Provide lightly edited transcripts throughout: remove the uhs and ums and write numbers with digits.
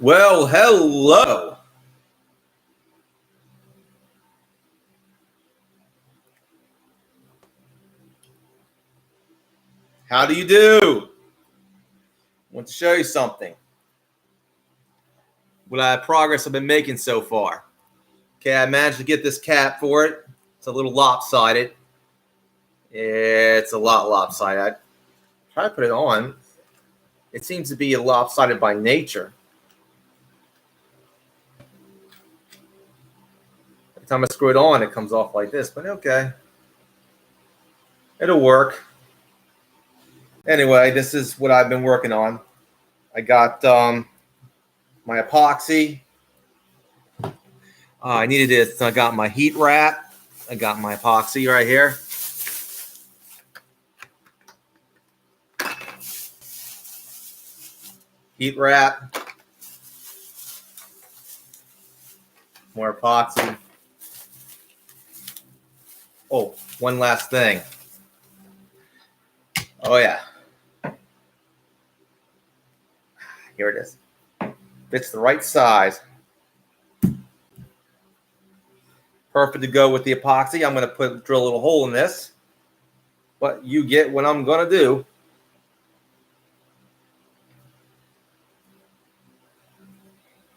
Well, hello. How do you do? I want to show you something. What progress I've been making so far. Okay, I managed to get this cap for it. It's a little lopsided. It's a lot lopsided. I try to put it on. It seems to be lopsided by nature. Every time I screw it on, it comes off like this, but okay. It'll work. Anyway, this is what I've been working on. I got my epoxy. I needed it. I got my heat wrap. I got my epoxy right here. Heat wrap. More epoxy. Oh, one last thing. Oh, yeah. Here it is. Fits the right size. Perfect to go with the epoxy. I'm going to drill a little hole in this. But you get what I'm going to do.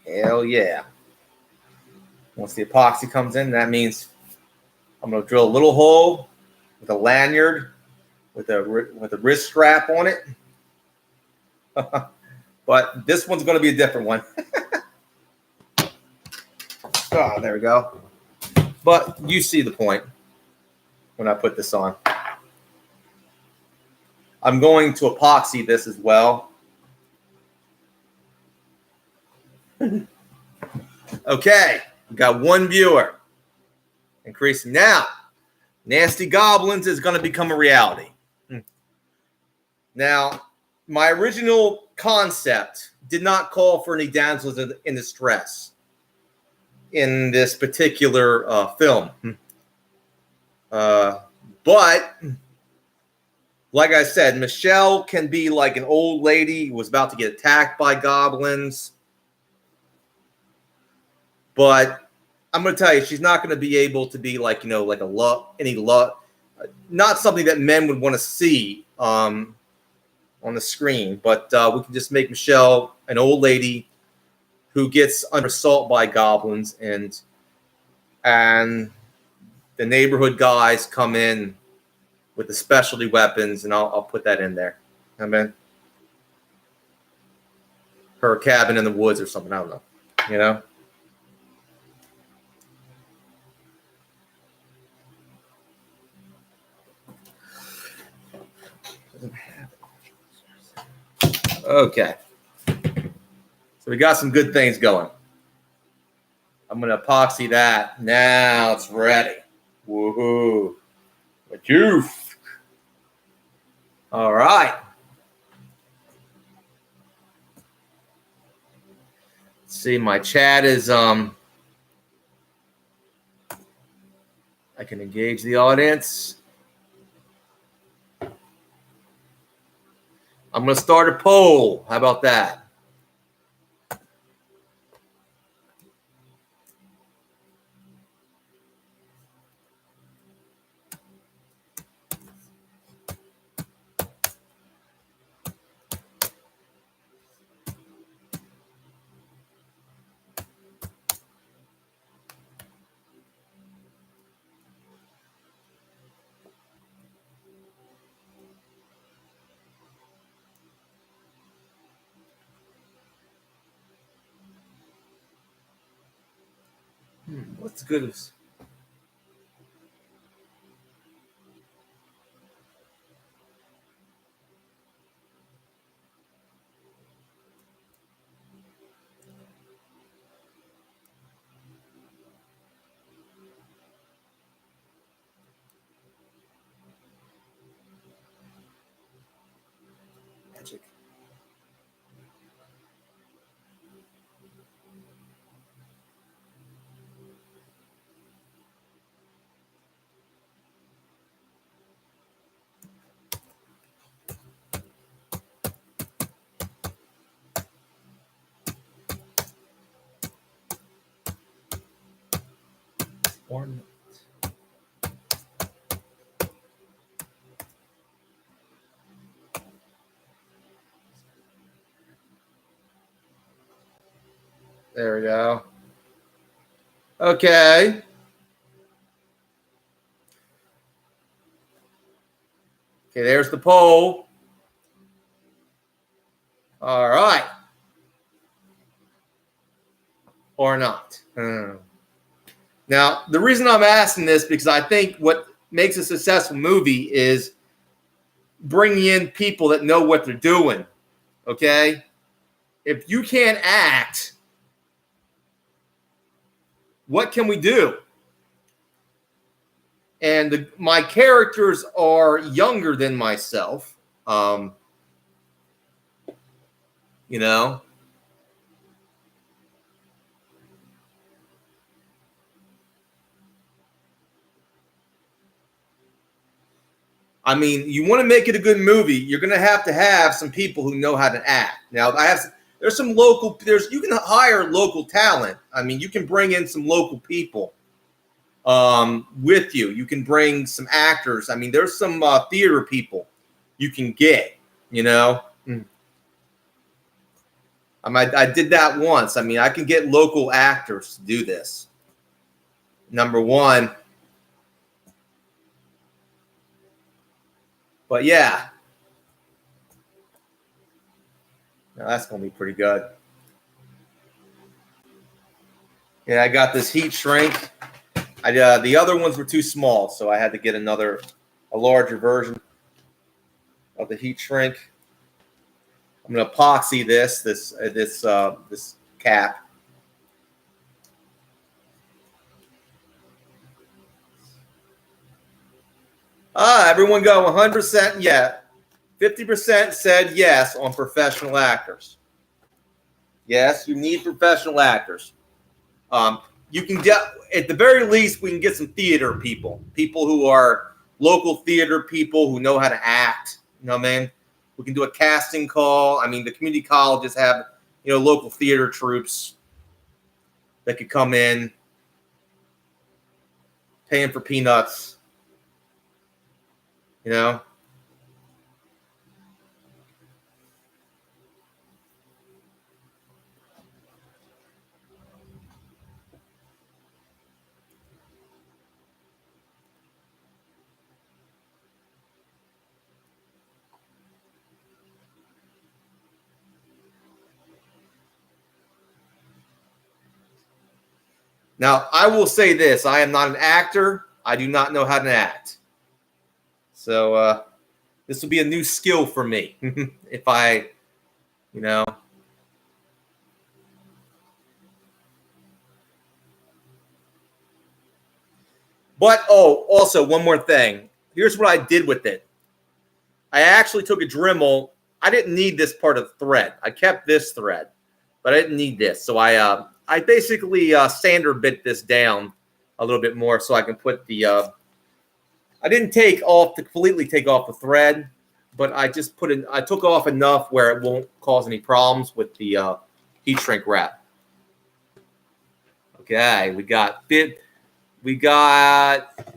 Hell yeah. Once the epoxy comes in, that means I'm going to drill a little hole with a lanyard with a wrist strap on it. But this one's going to be a different one. Oh, there we go. But you see the point when I put this on. I'm going to epoxy this as well. Okay, we got one viewer. Increasing now. Nasty Goblins is going to become a reality. Now, my original concept did not call for any damsels in distress in this particular film. But, like I said, Michelle can be like an old lady who was about to get attacked by goblins. But I'm going to tell you, she's not going to be able to be like, like not something that men would want to see on the screen. But we can just make Michelle an old lady who gets under assault by goblins, and the neighborhood guys come in with the specialty weapons, and I'll put that in there. I mean, her cabin in the woods or something. I don't know. Okay. So we got some good things going. I'm going to epoxy that. Now it's ready. Woohoo. The juice. All right. Let's see, my chat is I can engage the audience. I'm going to start a poll. How about that? What's good? Magic. or not. There we go. Okay. Okay, there's the poll. All right. Or not. Now, the reason I'm asking this because I think what makes a successful movie is bringing in people that know what they're doing. Okay? If you can't act, what can we do? And my characters are younger than myself. You know? I mean, you want to make it a good movie, you're going to have some people who know how to act. Now, there's some local, you can hire local talent. I mean, you can bring in some local people with you. You can bring some actors. I mean, there's some theater people you can get, you know. I did that once. I mean, I can get local actors to do this. Number one. But yeah. Now that's going to be pretty good. Yeah, I got this heat shrink. The other ones were too small, so I had to get a larger version of the heat shrink. I'm going to epoxy this cap. Everyone go 100%. Yeah, 50% said yes on professional actors. Yes, you need professional actors. You can get, at the very least, we can get some theater people who are local theater people who know how to act. You know what I mean? We can do a casting call. I mean, the community colleges have, local theater troops that could come in, paying for peanuts. You know? Now, I will say this. I am not an actor. I do not know how to act. So this will be a new skill for me. If I, But, also, one more thing. Here's what I did with it. I actually took a Dremel. I didn't need this part of the thread. I kept this thread, but I didn't need this. So I basically sander bit this down a little bit more so I can put the I didn't completely take off the thread, but I just I took off enough where it won't cause any problems with the heat shrink wrap. Okay,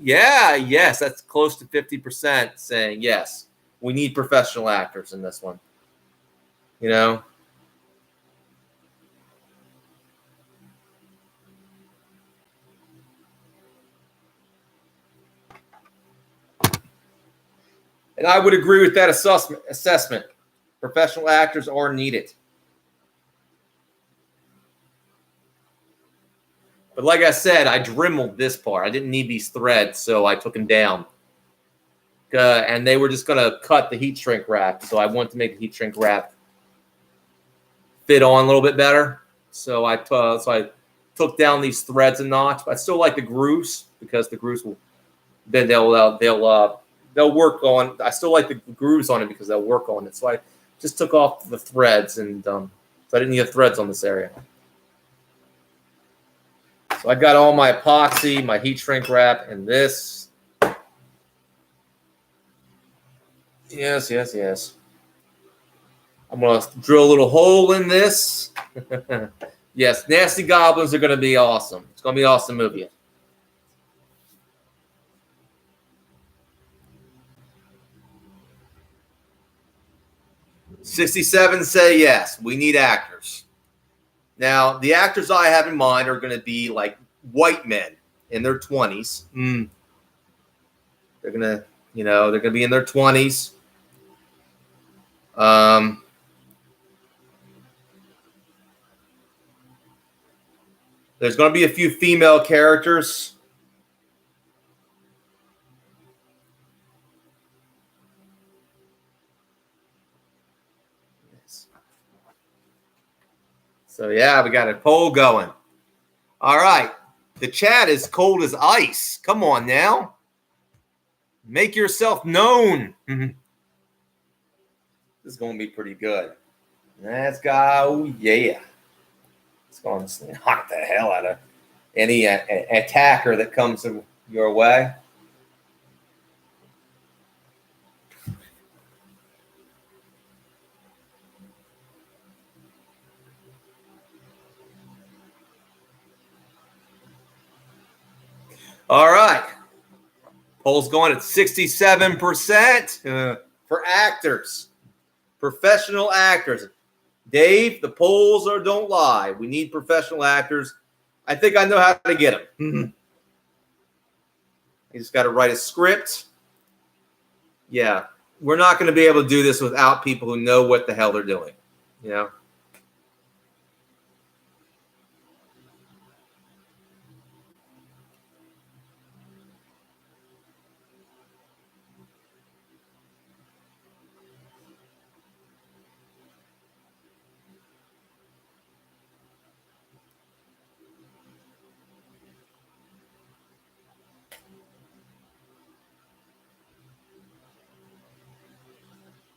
yes, that's close to 50% saying yes. We need professional actors in this one. And I would agree with that assessment. Professional actors are needed. But like I said, I dremeled this part. I didn't need these threads, so I took them down. And they were just going to cut the heat shrink wrap. So I wanted to make the heat shrink wrap fit on a little bit better. So I took down these threads a notch. But I still like the grooves because the grooves will then they'll work on. I still like the grooves on it because they'll work on it. So I just took off the threads, and so I didn't need the threads on this area. So I got all my epoxy, my heat shrink wrap, and this. Yes. I'm going to drill a little hole in this. Yes, Nasty Goblins are going to be awesome. It's going to be an awesome movie. 67 say yes, we need actors. Now, the actors I have in mind are going to be like white men in their 20s. They're going to, they're going to be in their 20s. There's going to be a few female characters. So, yeah, we got a poll going. All right. The chat is cold as ice. Come on now. Make yourself known. This is going to be pretty good. Let's go. Yeah. It's going to knock the hell out of any attacker that comes your way. All right. Poll's going at 67% for actors, professional actors. Dave, the polls don't lie. We need professional actors. I think I know how to get them. You just got to write a script. Yeah, we're not going to be able to do this without people who know what the hell they're doing.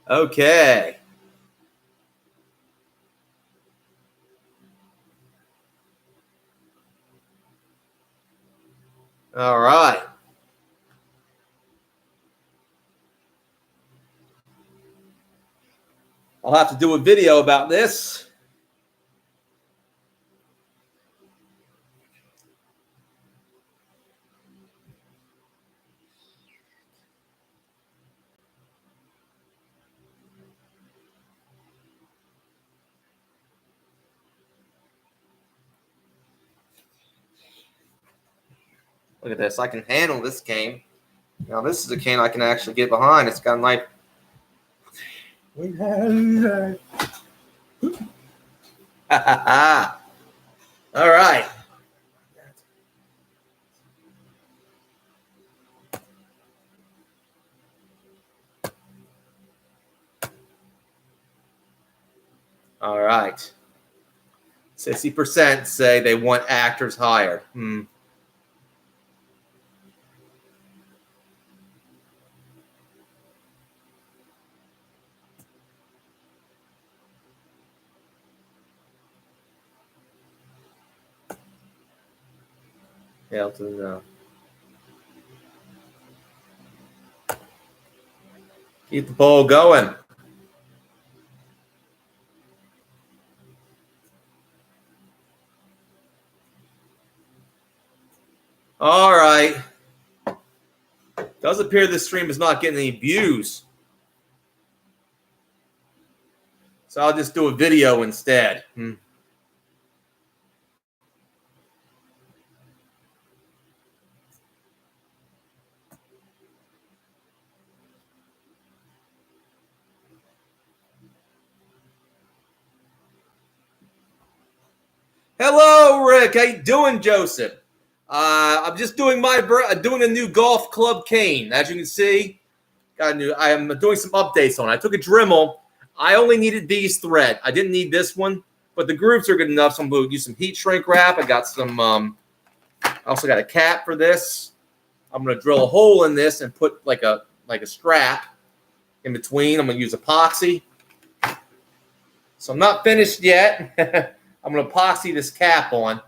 Okay. All right. I'll have to do a video about this. Look at this. I can handle this cane. Now, this is a cane I can actually get behind. It's got a knife. All right. All right. 60% say they want actors hired. Hell to the no. Keep the poll going. All right. Does appear this stream is not getting any views. So I'll just do a video instead. Hello, Rick. How you doing, Joseph? I'm just doing doing a new golf club cane. As you can see, I am doing some updates on it. I took a Dremel. I only needed these thread. I didn't need this one, but the grooves are good enough. So I'm going to use some heat shrink wrap. I got some. I also got a cap for this. I'm going to drill a hole in this and put like a strap in between. I'm going to use epoxy. So I'm not finished yet. I'm going to epoxy this cap on.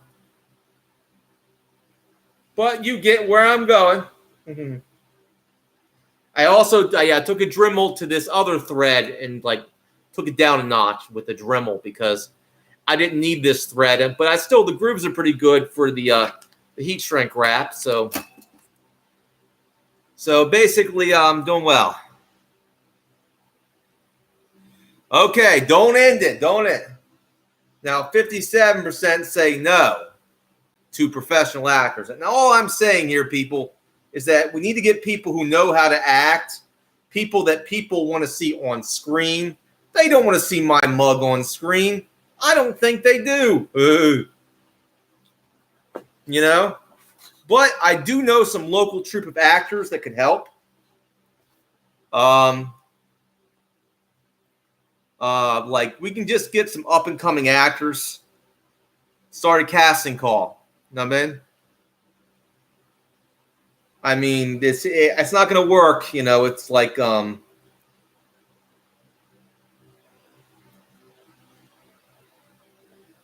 But you get where I'm going. I also took a Dremel to this other thread and took it down a notch with the Dremel because I didn't need this thread. But the grooves are pretty good for the heat shrink wrap. So basically, I'm doing well. Okay, don't end it. Don't end. Now, 57% say no to professional actors. And all I'm saying here, people, is that we need to get people who know how to act, people that people want to see on screen. They don't want to see my mug on screen. I don't think they do. You know? But I do know some local troupe of actors that could help. Like we can just get some up and coming actors. Start a casting call. You know what I mean? I mean, it's not going to work. You know, it's like I'm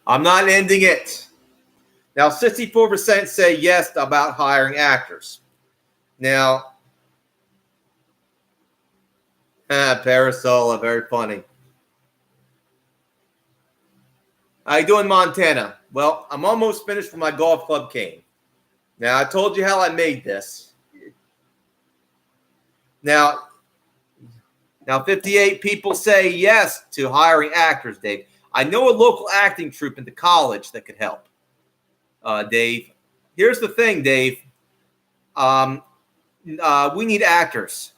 not ending it. Now, 64% say yes about hiring actors. Now, Parasola, very funny. How you doing, Montana? Well, I'm almost finished with my golf club cane. Now, I told you how I made this. Now, 58 people say yes to hiring actors, Dave. I know a local acting troupe in the college that could help, Dave. Here's the thing, Dave. We need actors.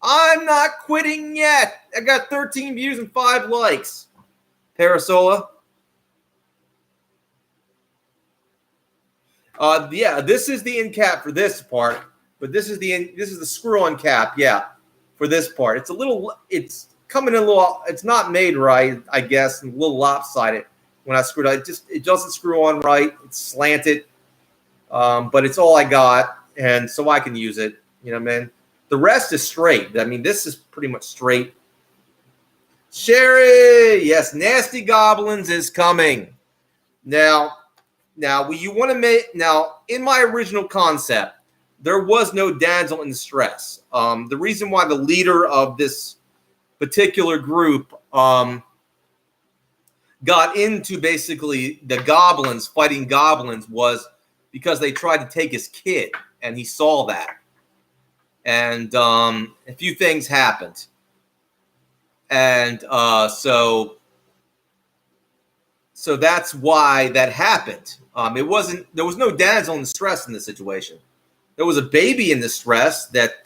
I'm not quitting yet. I got 13 views and 5 likes. Parasola. Yeah, this is the end cap for this part, but this is the screw-on cap. Yeah, for this part, it's coming in a little. It's not made right, I guess, and a little lopsided when I screwed it. It doesn't screw on right. It's slanted, but it's all I got, and so I can use it. You know what I mean? The rest is straight. I mean, this is pretty much straight. Sherry, yes, Nasty Goblins is coming. Now, you want to make in my original concept, there was no damsel in distress. The reason why the leader of this particular group got into basically the goblins fighting goblins was because they tried to take his kid, and he saw that, and a few things happened, and so that's why that happened. There was no damsel in distress in this situation. There was a baby in distress that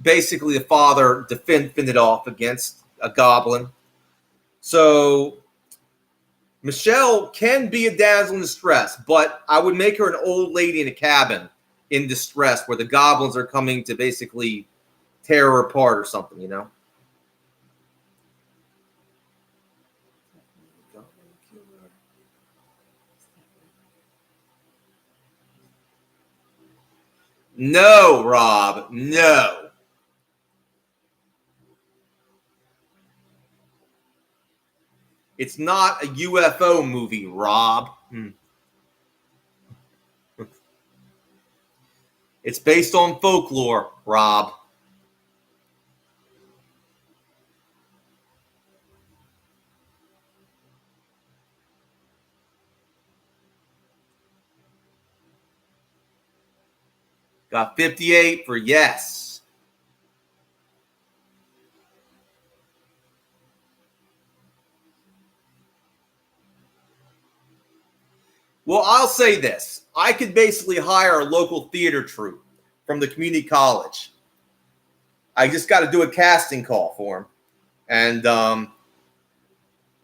basically the father defended off against a goblin. So Michelle can be a damsel in distress, but I would make her an old lady in a cabin in distress where the goblins are coming to basically tear her apart or something, you know? No, Rob, no. It's not a UFO movie, Rob. It's based on folklore, Rob. Got 58 for yes. Well, I'll say this. I could basically hire a local theater troupe from the community college. I just got to do a casting call for them.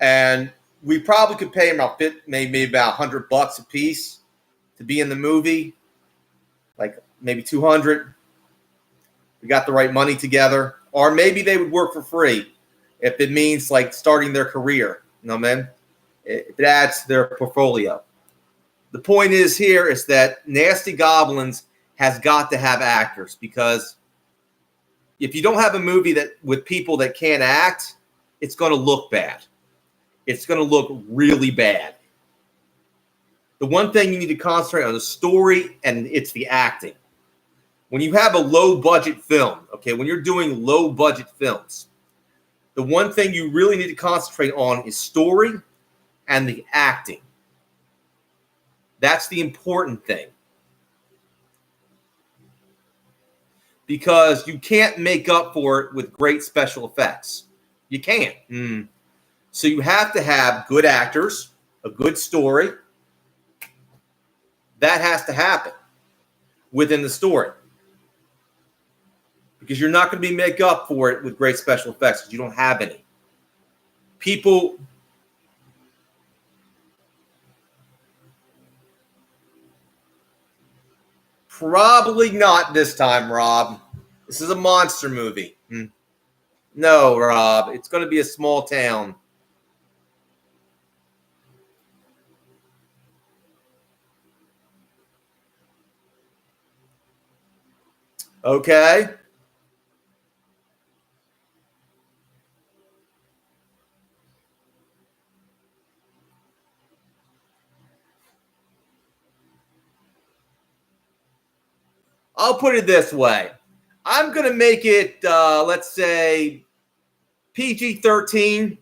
And we probably could pay them maybe about $100 a piece to be in the movie. Like maybe 200. We got the right money together. Or maybe they would work for free if it means like starting their career. You know what I mean? If it adds to their portfolio. The point is that Nasty Goblins has got to have actors, because if you don't have a movie that with people that can't act, it's going to look bad. It's going to look really bad. The one thing you need to concentrate on is the story, and it's the acting. When you have a low-budget film, okay, when you're doing low-budget films, the one thing you really need to concentrate on is story and the acting. That's the important thing. because you can't make up for it with great special effects. You can't. So you have to have good actors, a good story. That has to happen within the story, because you're not going to be make up for it with great special effects because you don't have any. People probably not this time, Rob. This is a monster movie. No, Rob, it's going to be a small town. Okay. I'll put it this way. I'm going to make it, let's say, PG-13.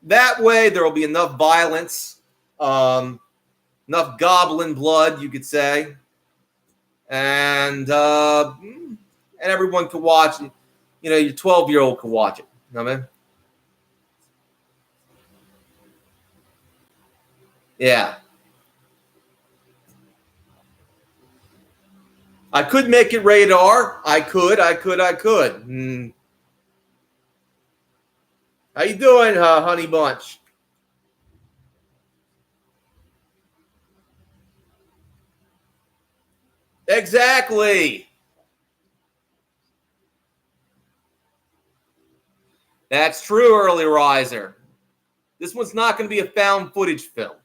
That way there will be enough violence, enough goblin blood, you could say. And everyone can watch it. You know, your 12-year-old can watch it. You know what I mean? Yeah. I could make it rated R. I could. How you doing, Honey Bunch? Exactly. That's true, Early Riser. This one's not going to be a found footage film.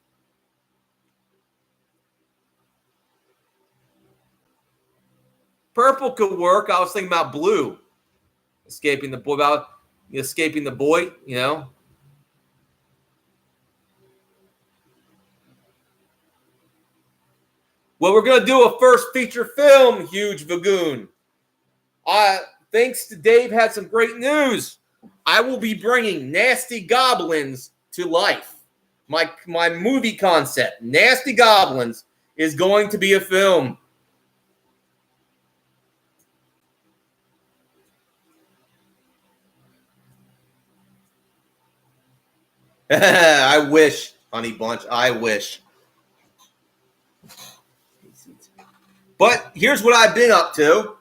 Purple could work. I was thinking about blue. Escaping the boy, you know. Well, we're going to do a first feature film, Huge Vagoon. Thanks to Dave, had some great news. I will be bringing Nasty Goblins to life. My movie concept, Nasty Goblins, is going to be a film. I wish, Honey Bunch. I wish. But here's what I've been up to.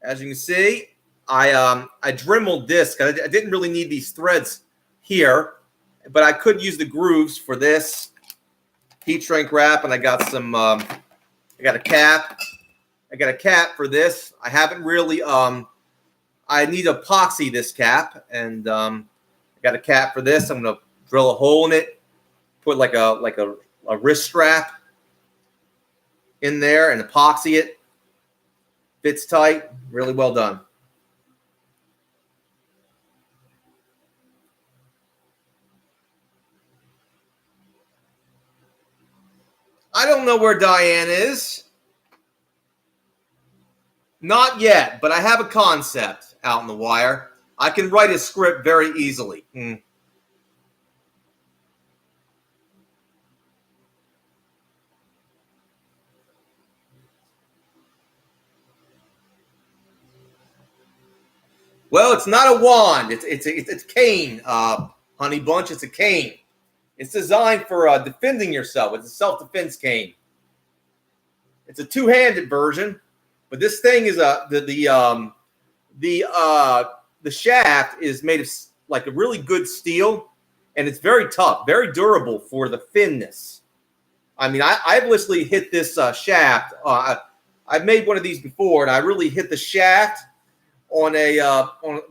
As you can see, I dremeled this. I didn't really need these threads here, but I could use the grooves for this heat shrink wrap, and I got some. I got a cap. I got a cap for this. I haven't really. I need to epoxy this cap, and I got a cap for this. I'm gonna drill a hole in it, put like a wrist strap in there, and epoxy it. Fits tight. Really well done. I don't know where Diane is. Not yet, but I have a concept out in the wire. I can write a script very easily. Well, it's not a wand. It's cane, Honey Bunch. It's a cane. It's designed for defending yourself. It's a self-defense cane. It's a two-handed version, but this thing is the shaft is made of like a really good steel, and it's very tough, very durable for the thinness. I mean, I've literally hit this shaft. I've made one of these before, and I really hit the shaft on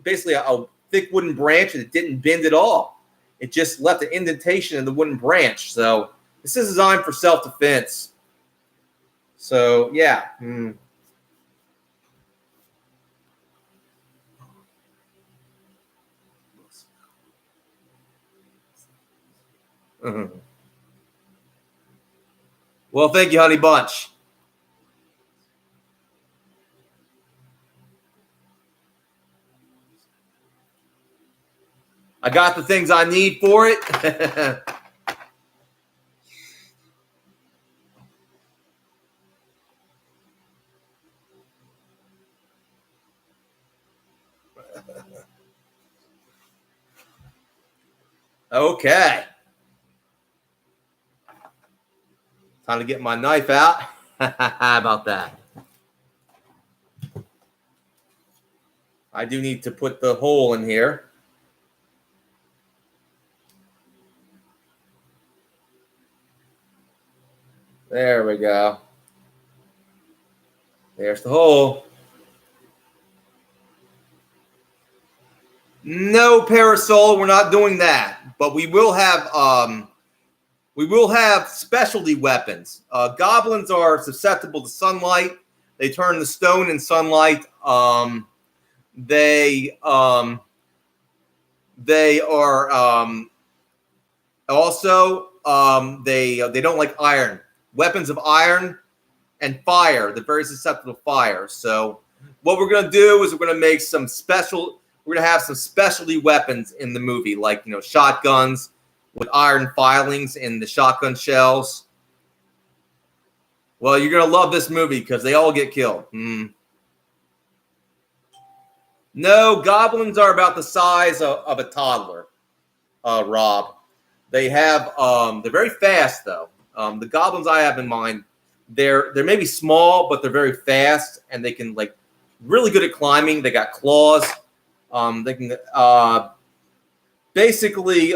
basically a thick wooden branch, and it didn't bend at all. It just left an indentation in the wooden branch. So this is designed for self-defense. So yeah. Well, thank you, Honey Bunch. I got the things I need for it. Okay. Time to get my knife out. How about that? I do need to put the hole in here. There we go. There's the hole. No parasol, we're not doing that. But we will have specialty weapons. Goblins are susceptible to sunlight. They turn to stone in sunlight. They are also they don't like iron. Weapons of iron and fire. They're very susceptible to fire. So what we're gonna do is we're gonna make some special. We're gonna have some specialty weapons in the movie, like shotguns with iron filings in the shotgun shells. Well, you're gonna love this movie because they all get killed. No, goblins are about the size of a toddler, Rob. They have they're very fast though. The goblins I have in mind, they're maybe small, but they're very fast and they can really good at climbing. They got claws. They can basically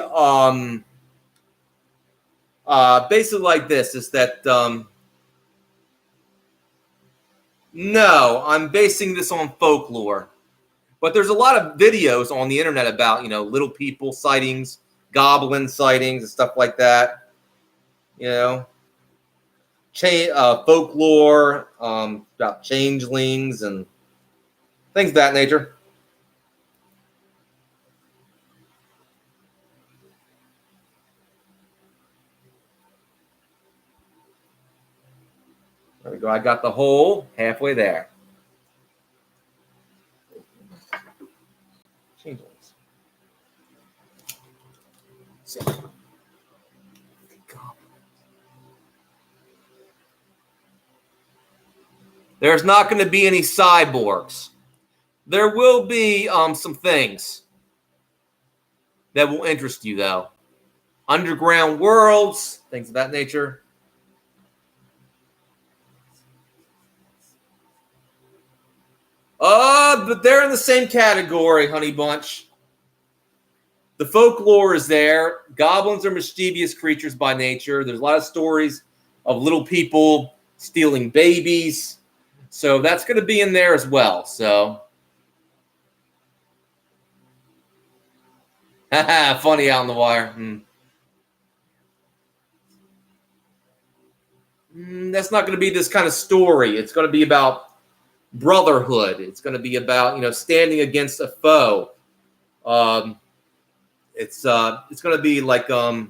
like this is that no, I'm basing this on folklore. But there's a lot of videos on the internet about, little people sightings, goblin sightings, and stuff like that. Folklore about changelings and things of that nature. There we go. I got the hole halfway there. Changelings. So, there's not going to be any cyborgs. There will be some things that will interest you, though. Underground worlds, things of that nature. But they're in the same category, honey bunch. The folklore is there. Goblins are mischievous creatures by nature. There's a lot of stories of little people stealing babies. So that's going to be in there as well. So, funny out on the wire. That's not going to be this kind of story. It's going to be about brotherhood. It's going to be about standing against a foe. It's going to be like there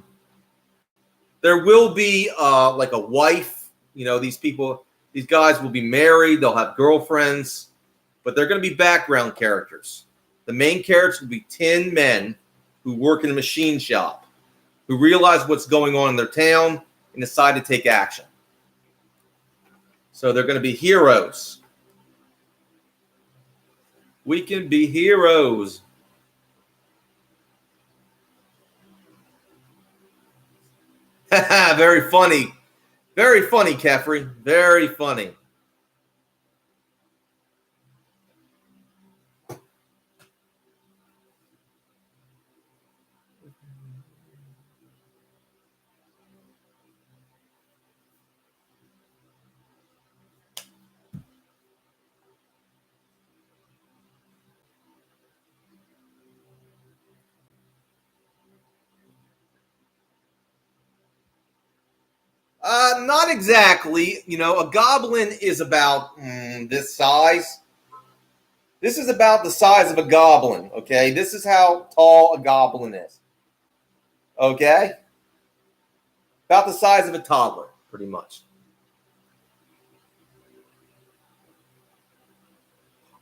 will be like a wife. These guys will be married. They'll have girlfriends, but they're going to be background characters. The main characters will be 10 men who work in a machine shop, who realize what's going on in their town and decide to take action. So they're going to be heroes. We can be heroes. Very funny. Very funny, Kefri. Very funny. Not exactly. A goblin is about this size. This is about the size of a goblin, okay? This is how tall a goblin is. Okay? About the size of a toddler, pretty much.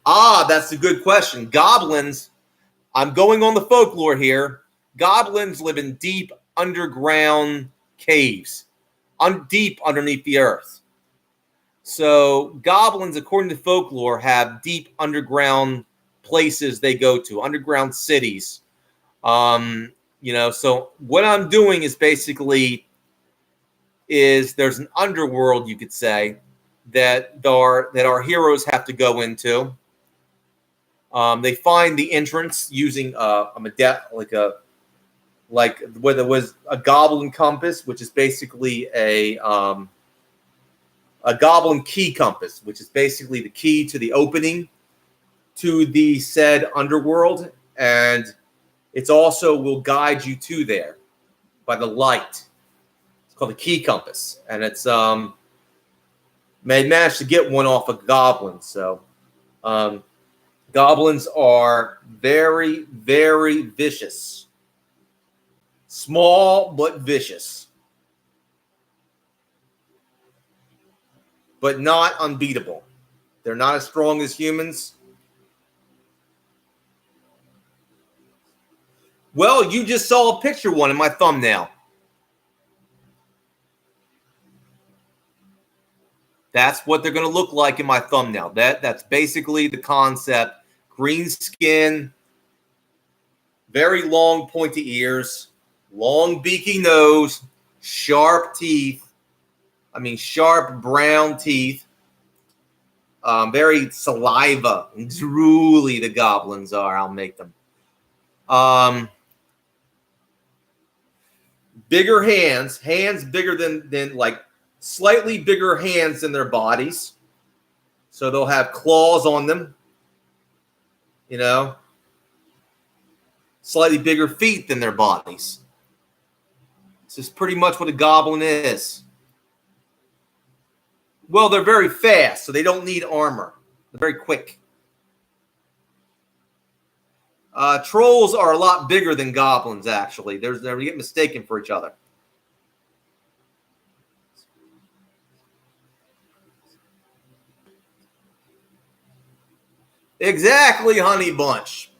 That's a good question. Goblins, I'm going on the folklore here. Goblins live in deep underground caves, deep underneath the earth. So goblins, according to folklore, have deep underground places they go to, underground cities. So what I'm doing is basically there's an underworld, you could say, that our heroes have to go into. They find the entrance using whether it was a goblin compass, which is basically a goblin key compass, which is basically the key to the opening to the said underworld, and it's also will guide you to there by the light. It's called the key compass, and it's managed to get one off a goblin. So goblins are very, very vicious. Small but vicious. But not unbeatable. They're not as strong as humans. Well, you just saw a picture one in my thumbnail. That's what they're going to look like in my thumbnail. That's basically the concept. Green skin, very long pointy ears, long beaky nose, sharp teeth. Sharp brown teeth. Very saliva and drooly the goblins are. I'll make them. Bigger hands bigger than like slightly bigger hands than their bodies. So they'll have claws on them. Slightly bigger feet than their bodies. This is pretty much what a goblin is. Well, they're very fast, so they don't need armor. They're very quick. Trolls are a lot bigger than goblins, actually. They get mistaken for each other. Exactly, honey bunch.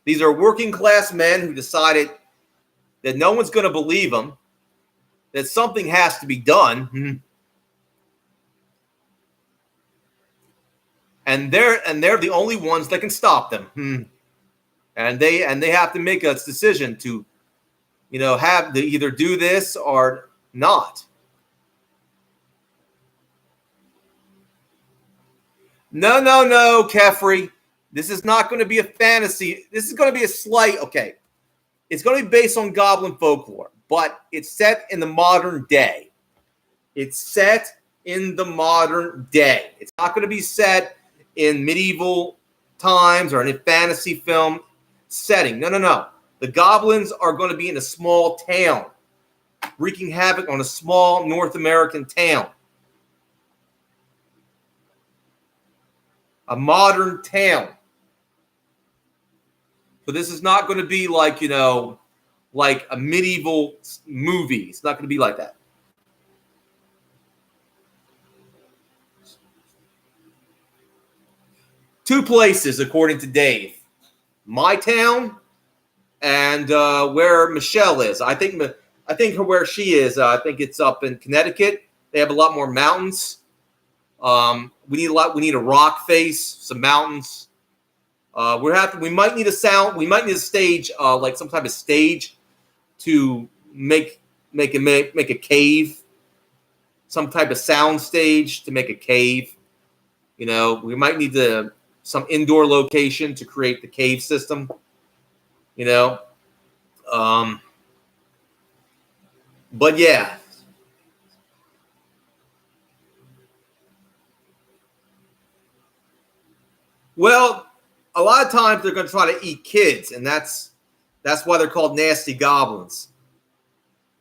These are working class men who decided that no one's going to believe them, that something has to be done. And they're the only ones that can stop them. And they have to make a decision to, have to either do this or not. No, Kefri. This is not going to be a fantasy. This is going to be a slight. Okay, it's going to be based on goblin folklore, but it's set in the modern day. It's not going to be set in medieval times or in a fantasy film setting. No. The goblins are going to be in a small town, wreaking havoc on a small North American town. A modern town. So this is not going to be like, like a medieval movie. It's not going to be like that. Two places, according to Dave. My town and where Michelle is. I think where she is, I think it's up in Connecticut. They have a lot more mountains. We need a rock face, some mountains. We might need a stage, like some type of stage to make a cave. Some type of sound stage to make a cave. We might need some indoor location to create the cave system. But yeah. Well, a lot of times they're going to try to eat kids, and that's why they're called nasty goblins.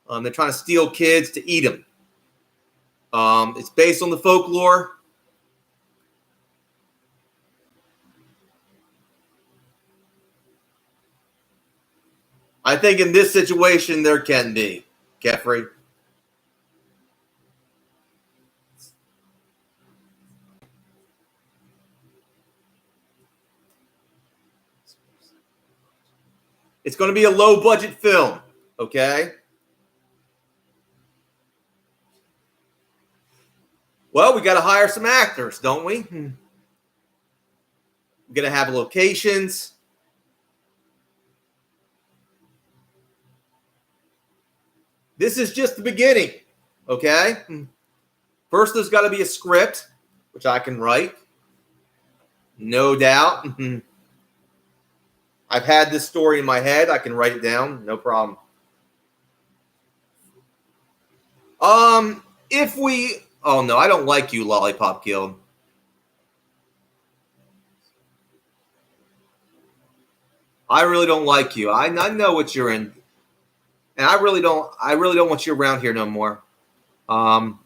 They're trying to steal kids to eat them. It's based on the folklore. I think in this situation there can be, Jeffrey. It's going to be a low-budget film, okay? Well, we got to hire some actors, don't we? We're going to have locations. This is just the beginning, okay? First, there's got to be a script, which I can write. No doubt. I've had this story in my head. I can write it down. No problem. If we... Oh, no, I don't like you, Lollipop Guild. I really don't like you. I know what you're in. And I really don't want you around here no more. Don't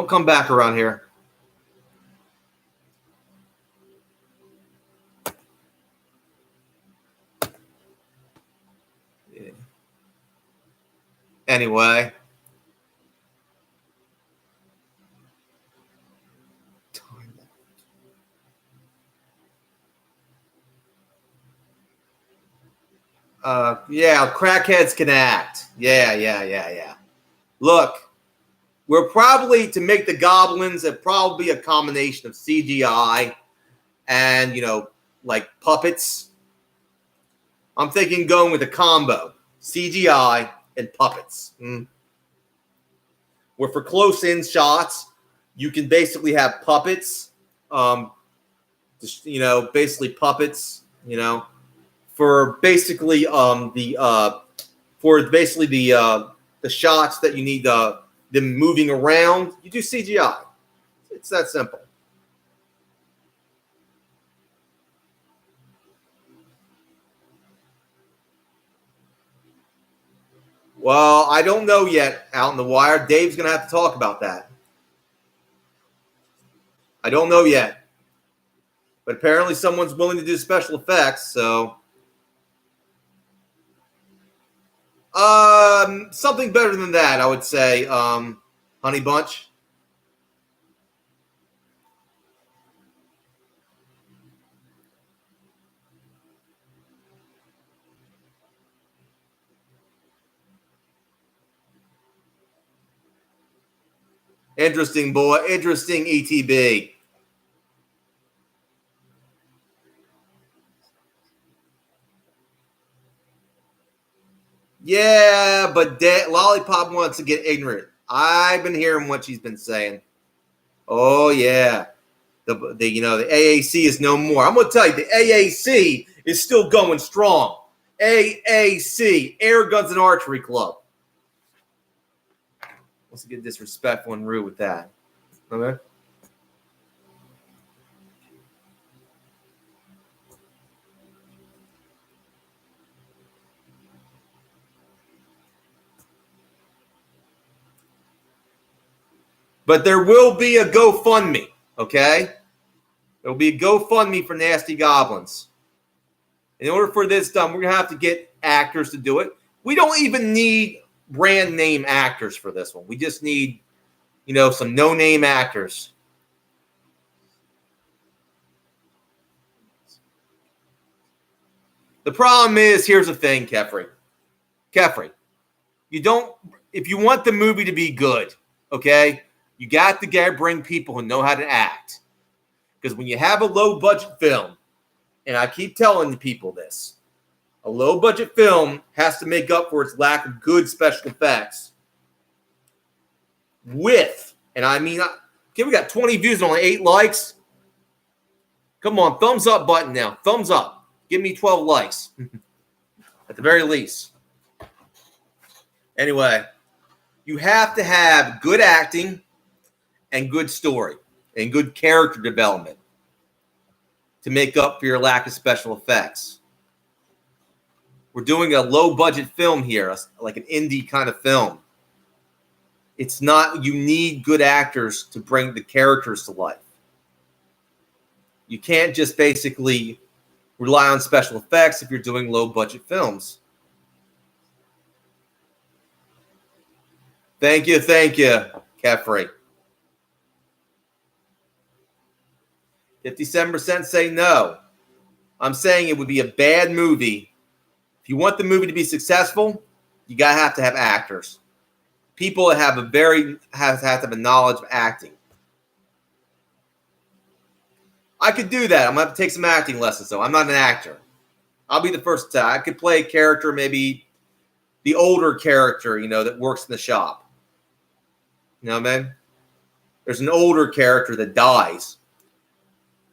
come back around here. Yeah. Anyway. Yeah, crackheads can act. Yeah. Look, we're probably, to make the Goblins, it'd probably be a combination of CGI and, like puppets. I'm thinking going with a combo, CGI and puppets. Where for close-in shots, you can basically have puppets, basically puppets, for basically the shots that you need them moving around, you do CGI. It's that simple. Well, I don't know yet out in the wire. Dave's going to have to talk about that. I don't know yet. But apparently someone's willing to do special effects, so... something better than that, I would say. Honey Bunch. Interesting, boy. Interesting, ETB. Yeah, but Lollipop wants to get ignorant. I've been hearing what she's been saying. Oh, yeah. The AAC is no more. I'm going to tell you, the AAC is still going strong. AAC, Air Guns and Archery Club. Let's get disrespectful and rude with that. Okay? But there will be a GoFundMe, okay? There will be a GoFundMe for Nasty Goblins. In order for this done, we're going to have to get actors to do it. We don't even need brand name actors for this one. We just need, some no-name actors. The problem is, here's the thing, Kefri, if you want the movie to be good, okay, you got to bring people who know how to act. Because when you have a low-budget film, and I keep telling people this, a low-budget film has to make up for its lack of good special effects. Okay, we got 20 views and only 8 likes. Come on, thumbs up button now. Thumbs up. Give me 12 likes. At the very least. Anyway, you have to have good acting and good story and good character development to make up for your lack of special effects. We're doing a low-budget film here, like an indie kind of film. It's not, you need good actors to bring the characters to life. You can't just basically rely on special effects if you're doing low-budget films. Thank you, Kefri. 57% say no. I'm saying it would be a bad movie. If you want the movie to be successful, you have to have actors. People that have to have a knowledge of acting. I could do that. I'm going to have to take some acting lessons, though. I'm not an actor. I'll be the first to tell. I could play a character, maybe the older character, that works in the shop. You know what I mean? There's an older character that dies,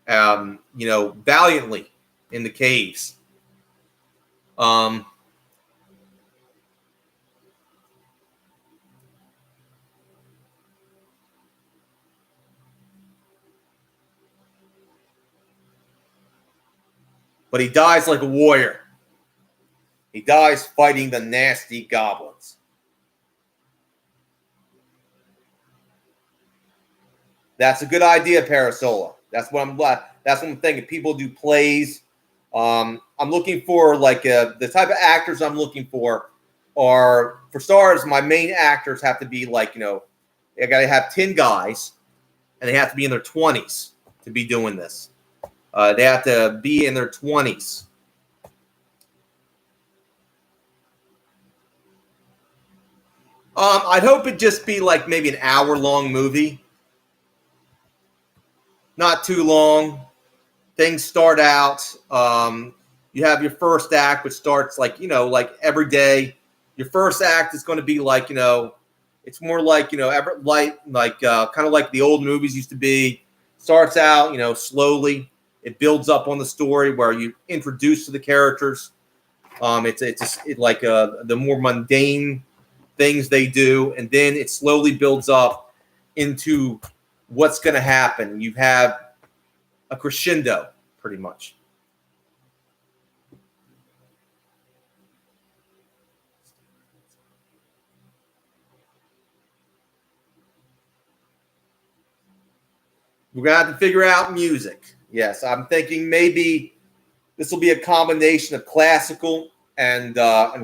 valiantly in the caves. But he dies like a warrior. He dies fighting the nasty goblins. That's a good idea, Parasola. That's what I'm thinking. People do plays. I'm looking for the type of actors I'm looking for are, for starters, my main actors have to be I got to have 10 guys, and they have to be in their 20s to be doing this. They have to be in their 20s. I'd hope it'd just be maybe an hour-long movie. Not too long. Things start out. You have your first act, which starts every day. Your first act is going to be it's more kind of like the old movies used to be. Starts out, slowly. It builds up on the story where you introduce to the characters. It's the more mundane things they do, and then it slowly builds up into what's going to happen. You have a crescendo, pretty much. We're going to have to figure out music. Yes, I'm thinking maybe this will be a combination of classical and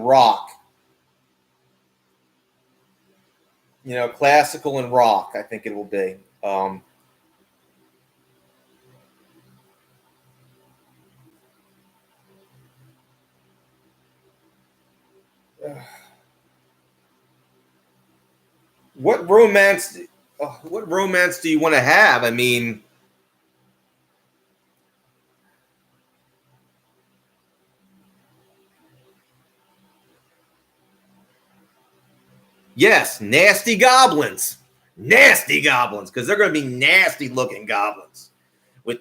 rock. Classical and rock, I think it will be. What romance do you want to have? I mean, yes, nasty goblins, because they're going to be nasty looking goblins with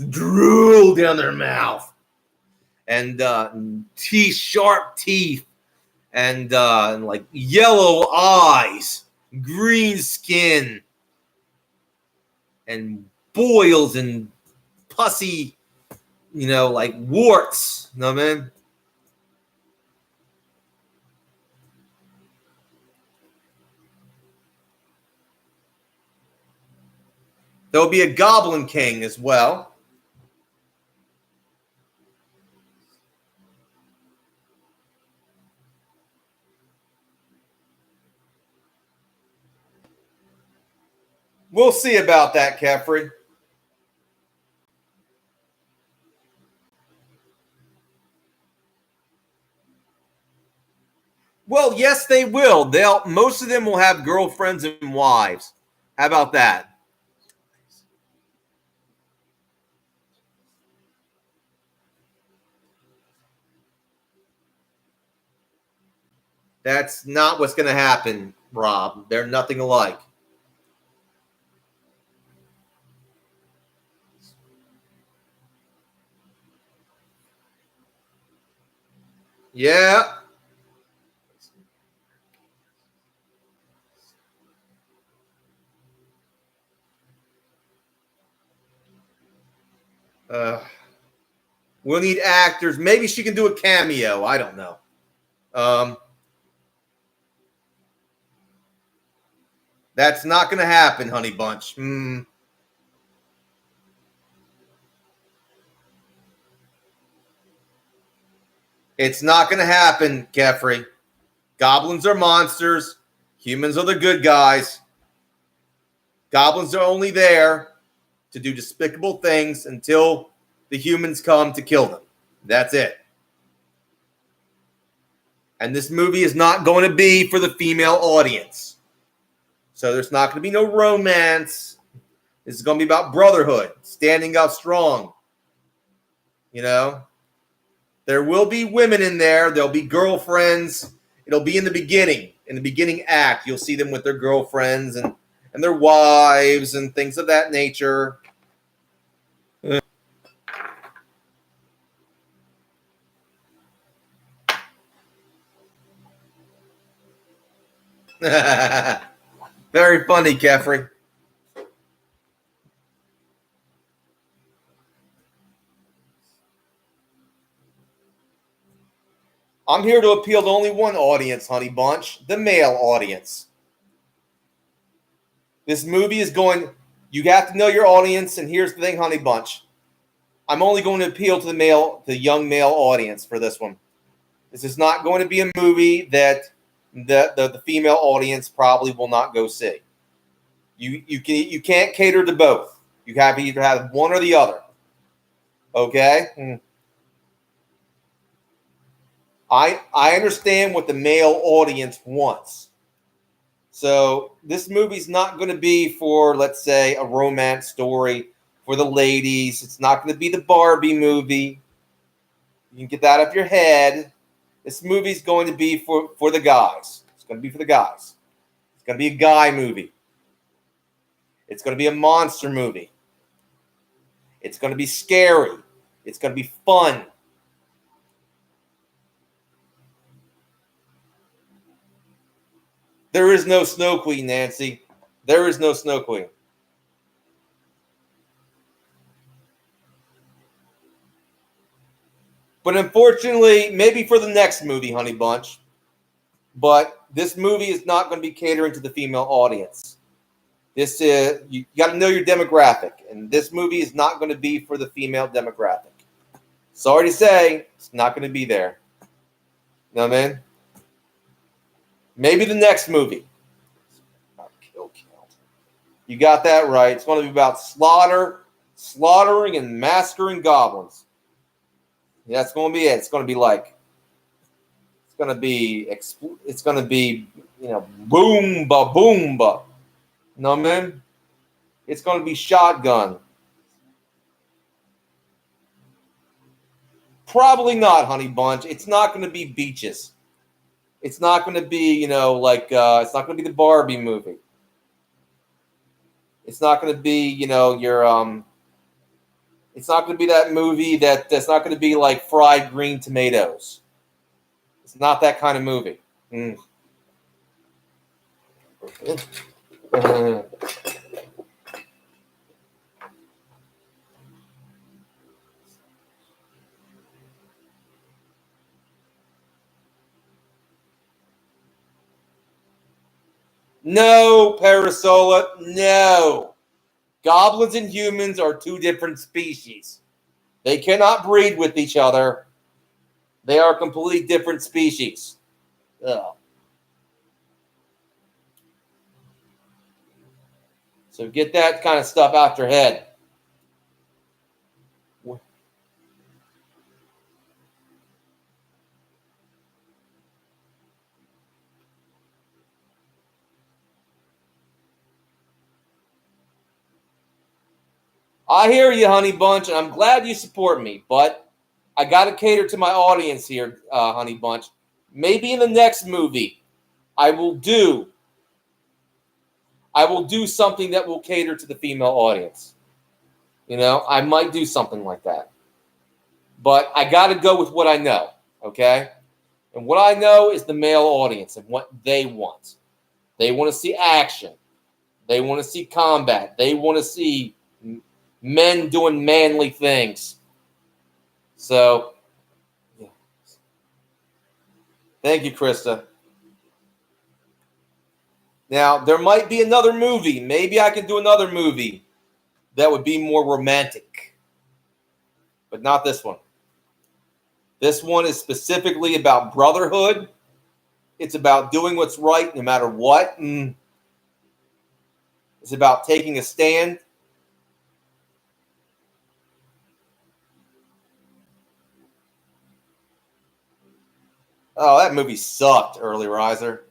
drool down their mouth and sharp teeth and yellow eyes, green skin, and boils and pussy, warts. You know what I mean? There'll be a Goblin King as well. We'll see about that, Kefri. Well, yes, they will. Most of them will have girlfriends and wives. How about that? That's not what's going to happen, Rob. They're nothing alike. Yeah. We'll need actors. Maybe she can do a cameo. I don't know. That's not going to happen, Honey Bunch. It's not going to happen, Kefri. Goblins are monsters. Humans are the good guys. Goblins are only there to do despicable things until the humans come to kill them. That's it. And this movie is not going to be for the female audience. So there's not going to be no romance. This is going to be about brotherhood, standing up strong. You know, there will be women in there. There'll be girlfriends. It'll be in the beginning act. You'll see them with their girlfriends and their wives and things of that nature. Very funny, Kefri. I'm here to appeal to only one audience, Honey Bunch, the male audience. This movie is going, you have to know your audience, and here's the thing, Honey Bunch. I'm only going to appeal to the young male audience for this one. This is not going to be a movie that the female audience probably will not go see. You can't cater to both. You have to either have one or the other. Okay? I understand what the male audience wants. So this movie's not going to be for, let's say, a romance story for the ladies. It's not going to be the Barbie movie. You can get that out of your head. This movie's going to be for the guys. It's going to be for the guys. It's going to be a guy movie. It's going to be a monster movie. It's going to be scary. It's going to be fun. There is no Snow Queen, Nancy. There is no Snow Queen. But unfortunately, maybe for the next movie, Honey Bunch, but this movie is not going to be catering to the female audience. This is, you got to know your demographic, and this movie is not going to be for the female demographic. Sorry to say, it's not going to be there. You know what I mean? Maybe the next movie. Kill. You got that right. It's going to be about slaughtering and massacring goblins. Yeah, that's going to be it. It's going to be like, it's going to be, boomba, boomba. You know what I mean? It's going to be shotgun. Probably not, Honey Bunch. It's not going to be beaches. It's not going to be, it's not going to be the Barbie movie. It's not going to be, it's not going to be that movie that's not going to be like fried green tomatoes. It's not that kind of movie. No, Parasola, no. Goblins and humans are two different species. They cannot breed with each other. They are completely different species. Ugh. So get that kind of stuff out your head. I hear you, Honey Bunch, and I'm glad you support me, but I got to cater to my audience here, Honey Bunch. Maybe in the next movie, I will do something that will cater to the female audience. I might do something like that. But I got to go with what I know, okay? And what I know is the male audience and what they want. They want to see action. They want to see combat. They want to see men doing manly things. So, yeah. Thank you, Krista. Now, there might be another movie. Maybe I can do another movie that would be more romantic. But not this one. This one is specifically about brotherhood. It's about doing what's right no matter what. It's about taking a stand. Oh, that movie sucked, Early Riser.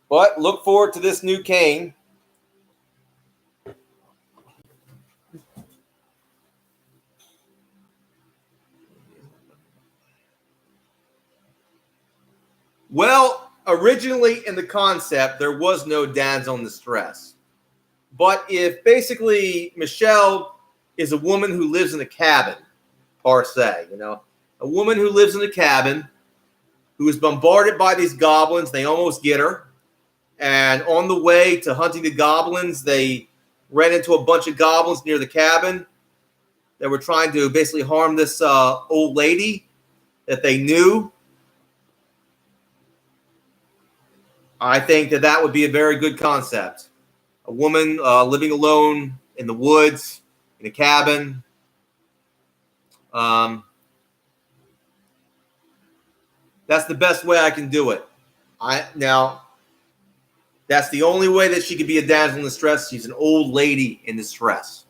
But look forward to this new cane. Well, originally in the concept, there was no damsel in distress. But if basically Michelle is a woman who lives in a cabin, per se, a woman who lives in a cabin who is bombarded by these goblins, they almost get her. And on the way to hunting the goblins, they ran into a bunch of goblins near the cabin that were trying to basically harm this old lady that they knew. I think that would be a very good concept. A woman living alone in the woods, in a cabin. That's the best way I can do it. Now, that's the only way that she could be a damsel in distress. She's an old lady in distress.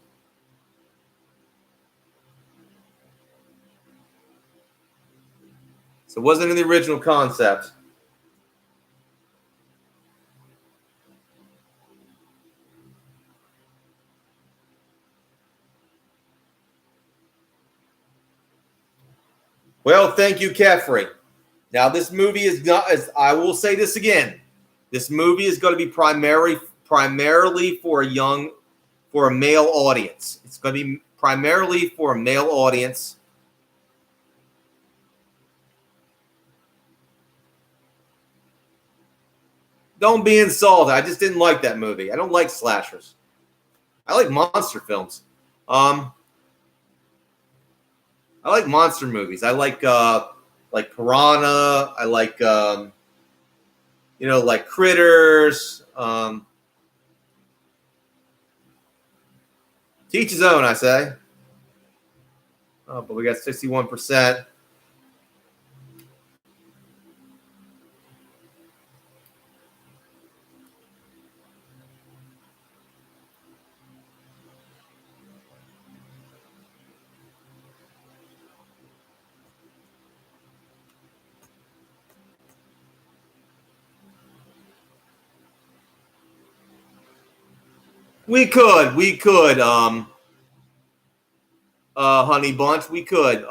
So it wasn't in the original concept. Well, thank you, Kefri. Now, this movie is not, as I will say this again, this movie is going to be primarily for a male audience. It's going to be primarily for a male audience. Don't be insulted. I just didn't like that movie. I don't like slashers. I like monster films. I like monster movies. I like Piranha. I like like Critters. To each his own, I say. Oh, but we got 61%. We could, Honey Bunch, we could.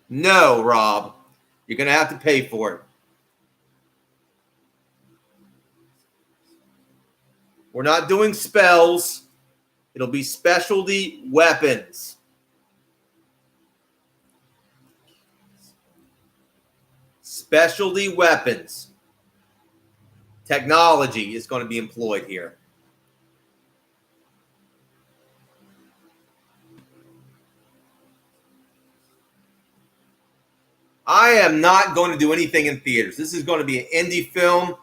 No, Rob, you're gonna have to pay for it. We're not doing spells. It'll be specialty weapons. Specialty weapons. Technology is going to be employed here. I am not going to do anything in theaters. This is going to be an indie film.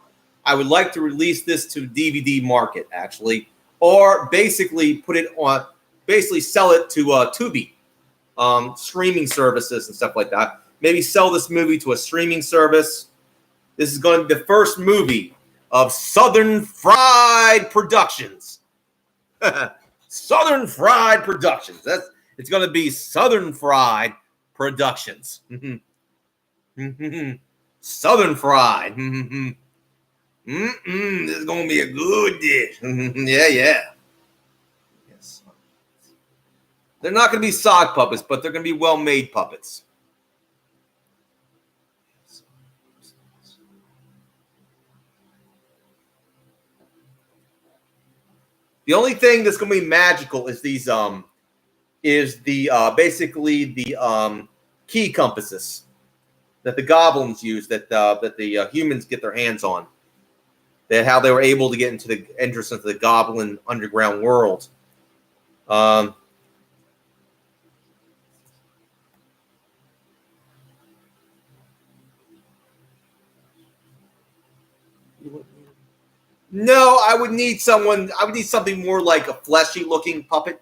I would like to release this to DVD market, actually, or basically put it on, basically sell it to Tubi, streaming services and stuff like that. Maybe sell this movie to a streaming service. This is going to be the first movie of Southern Fried Productions. Southern Fried Productions. It's going to be Southern Fried Productions. Southern Fried. This is going to be a good dish. Yeah. Yes. They're not going to be sock puppets, but they're going to be well-made puppets. The only thing that's going to be magical is these basically the key compasses that the goblins use that the humans get their hands on. That how they were able to get into the entrance into the goblin underground world. No, I would need something more like a fleshy looking puppet.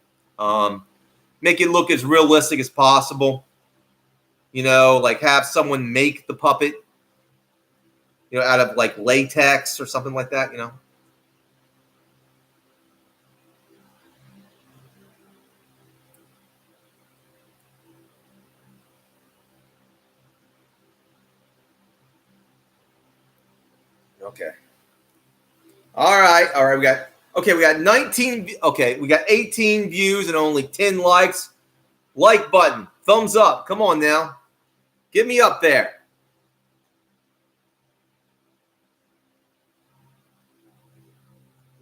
Make it look as realistic as possible. Like have someone make the puppet, out of like latex or something like that, Okay. All right. We got 19. Okay, we got 18 views and only 10 likes. Like button, thumbs up. Come on now, get me up there.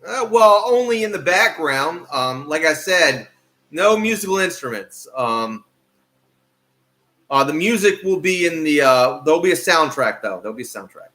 Well, only in the background. Like I said, no musical instruments. The music will be in the. There'll be a soundtrack though. There'll be a soundtrack.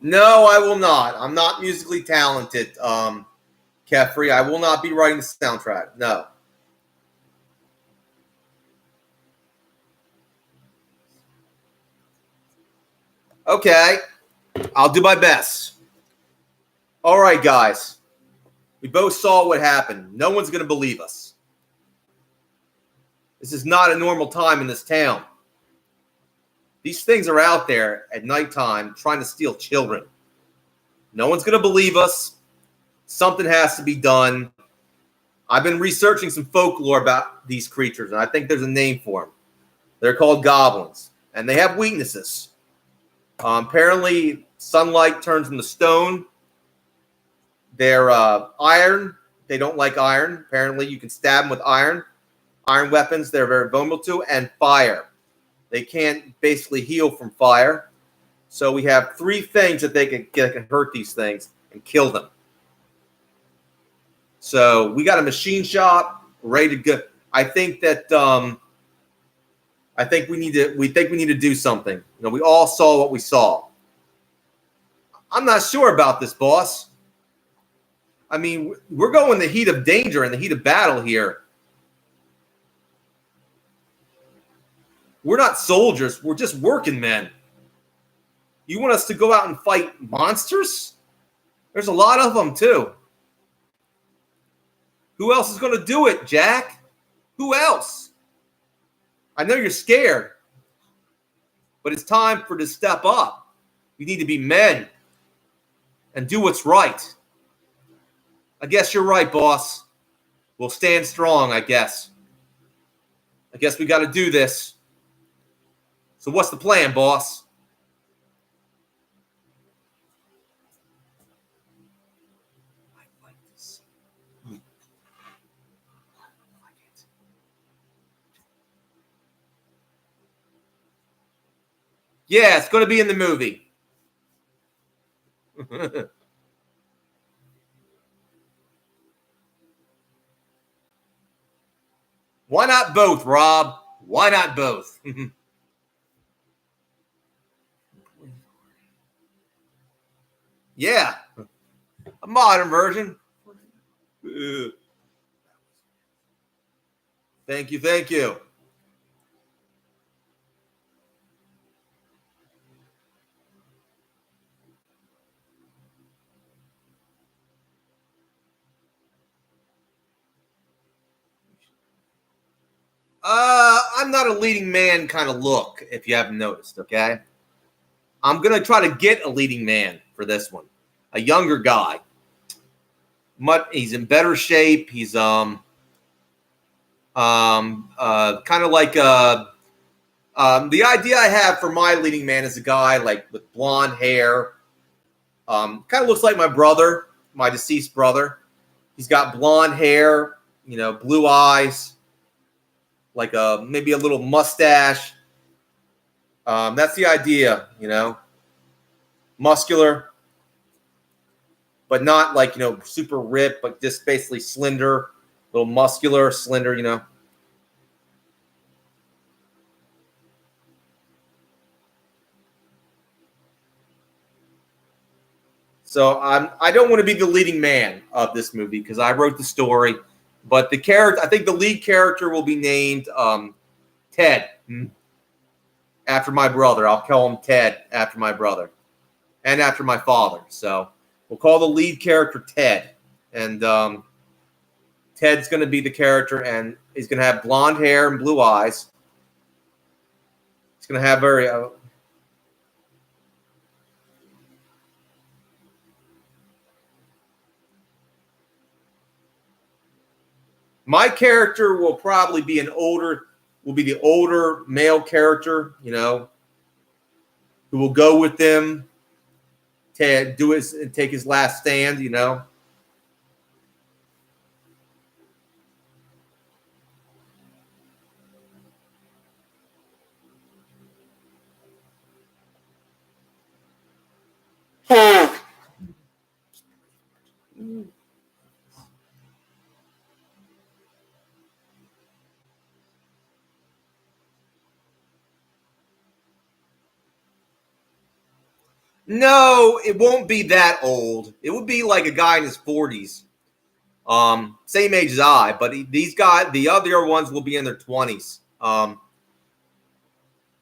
No, I will not. I'm not musically talented, Kefri. I will not be writing the soundtrack. No. Okay, I'll do my best. All right, guys. We both saw what happened. No one's going to believe us. This is not a normal time in this town. These things are out there at nighttime trying to steal children. No one's going to believe us. Something has to be done. I've been researching some folklore about these creatures, and I think there's a name for them. They're called goblins, and they have weaknesses. Apparently, sunlight turns them to stone. They're iron. They don't like iron. Apparently, you can stab them with iron. Iron weapons they're very vulnerable to, and fire. They can't basically heal from fire. So we have three things that they can hurt these things and kill them. So we got a machine shop ready to go. I think that we need to do something. You know, we all saw what we saw. I'm not sure about this, boss. I mean, we're going in the heat of danger and the heat of battle here. We're not soldiers. We're just working men. You want us to go out and fight monsters? There's a lot of them, too. Who else is going to do it, Jack? Who else? I know you're scared, but it's time to step up. We need to be men and do what's right. I guess you're right, boss. We'll stand strong, I guess. I guess we got to do this. So what's the plan, boss? I like this. I like it. Yeah, it's going to be in the movie. Why not both, Rob? Why not both? Yeah, a modern version. Thank you, thank you. I'm not a leading man kind of look, if you haven't noticed, okay? I'm going to try to get a leading man for this one. A younger guy. He's in better shape. He's kind of like the idea I have for my leading man is a guy like with blonde hair. Kind of looks like my brother, my deceased brother. He's got blonde hair, you know, blue eyes, like maybe a little mustache. That's the idea, you know. Muscular, but not like, you know, super ripped, but just basically slender, little muscular, slender, you know. So I don't want to be the leading man of this movie because I wrote the story, but the character, I think the lead character will be named Ted, after my brother. I'll call him Ted after my brother and after my father. So We'll call the lead character Ted. And Ted's going to be the character, and he's going to have blonde hair and blue eyes. He's going to have very... my character will probably be the older male character, you know, who will go with them to take his last stand, you know. No, it won't be that old. It would be like a guy in his 40s. Same age as I, but these guys, the other ones will be in their 20s.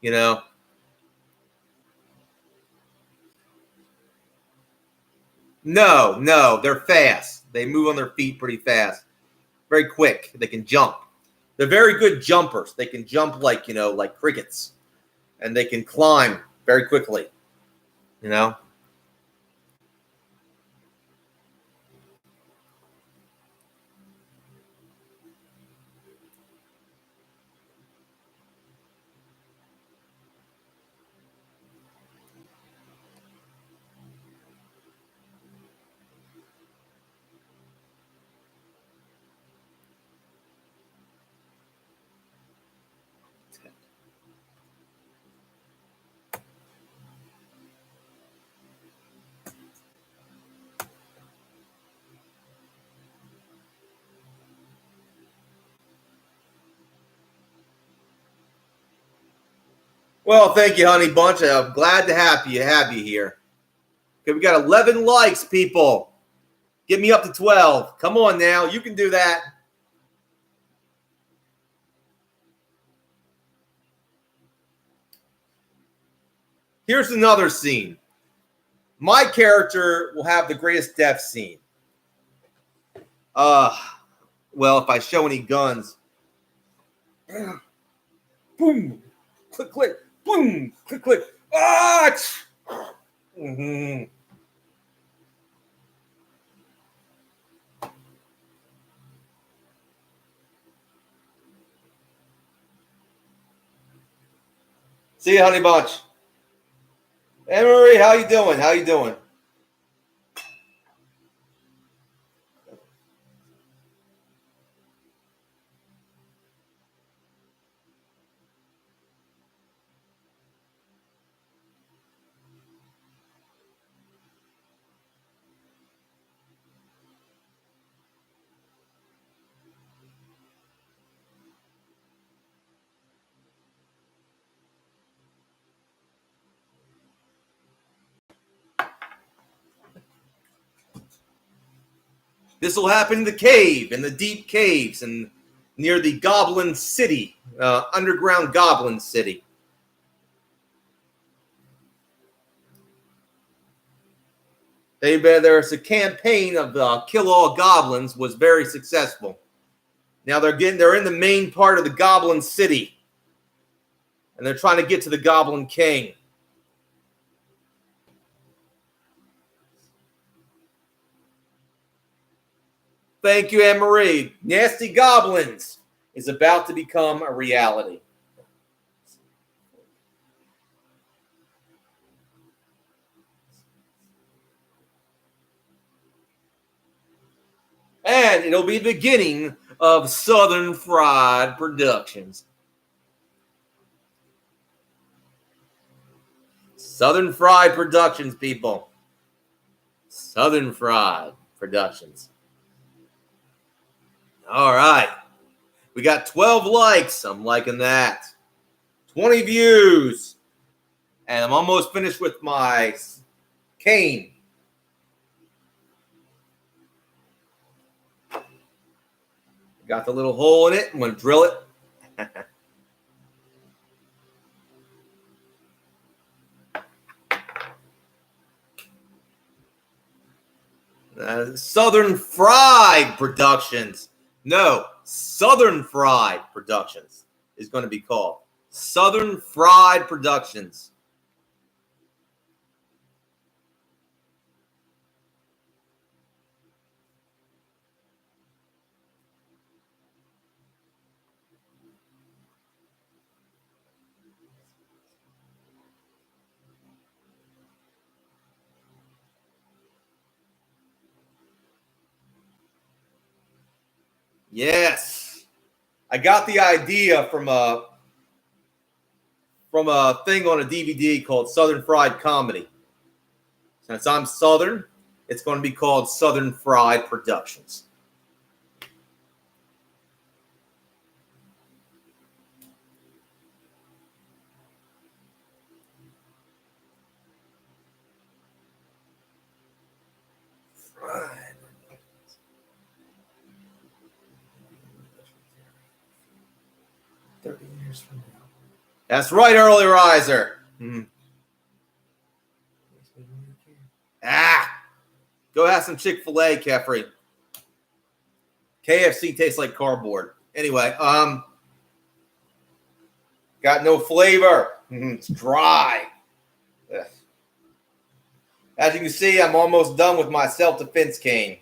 You know. No, they're fast. They move on their feet pretty fast. Very quick. They can jump. They're very good jumpers. They can jump like, you know, like crickets. And they can climb very quickly. You know? Well, thank you, Honey Bunch. I'm glad to have you here. Okay, we got 11 likes, people. Get me up to 12. Come on now. You can do that. Here's another scene. My character will have the greatest death scene. Well, if I show any guns. Boom. Click, click. Boom. Click, click. Ah! Mm-hmm. See you, Honey Bunch. Hey, Marie, how you doing? How you doing? This will happen in the cave, in the deep caves, and near the Goblin City, underground Goblin City. There's a campaign of kill all goblins was very successful. Now they're in the main part of the Goblin City, and they're trying to get to the Goblin King. Thank you, Anne Marie. Nasty Goblins is about to become a reality. And it'll be the beginning of Southern Fried Productions. Southern Fried Productions, people. Southern Fried Productions. All right. We got 12 likes. I'm liking that. 20 views. And I'm almost finished with my cane. Got the little hole in it. I'm going to drill it. Southern Fried Productions. No, Southern Fried Productions is going to be called. Southern Fried Productions. Yes. I got the idea from a thing on a DVD called Southern Fried Comedy. Since I'm Southern, it's going to be called Southern Fried Productions. Fried. 30 years from now. That's right, early riser. Go have some Chick-fil-A, Kefri. KFC tastes like cardboard. Anyway, got no flavor. It's dry. Ugh. As you can see, I'm almost done with my self-defense cane.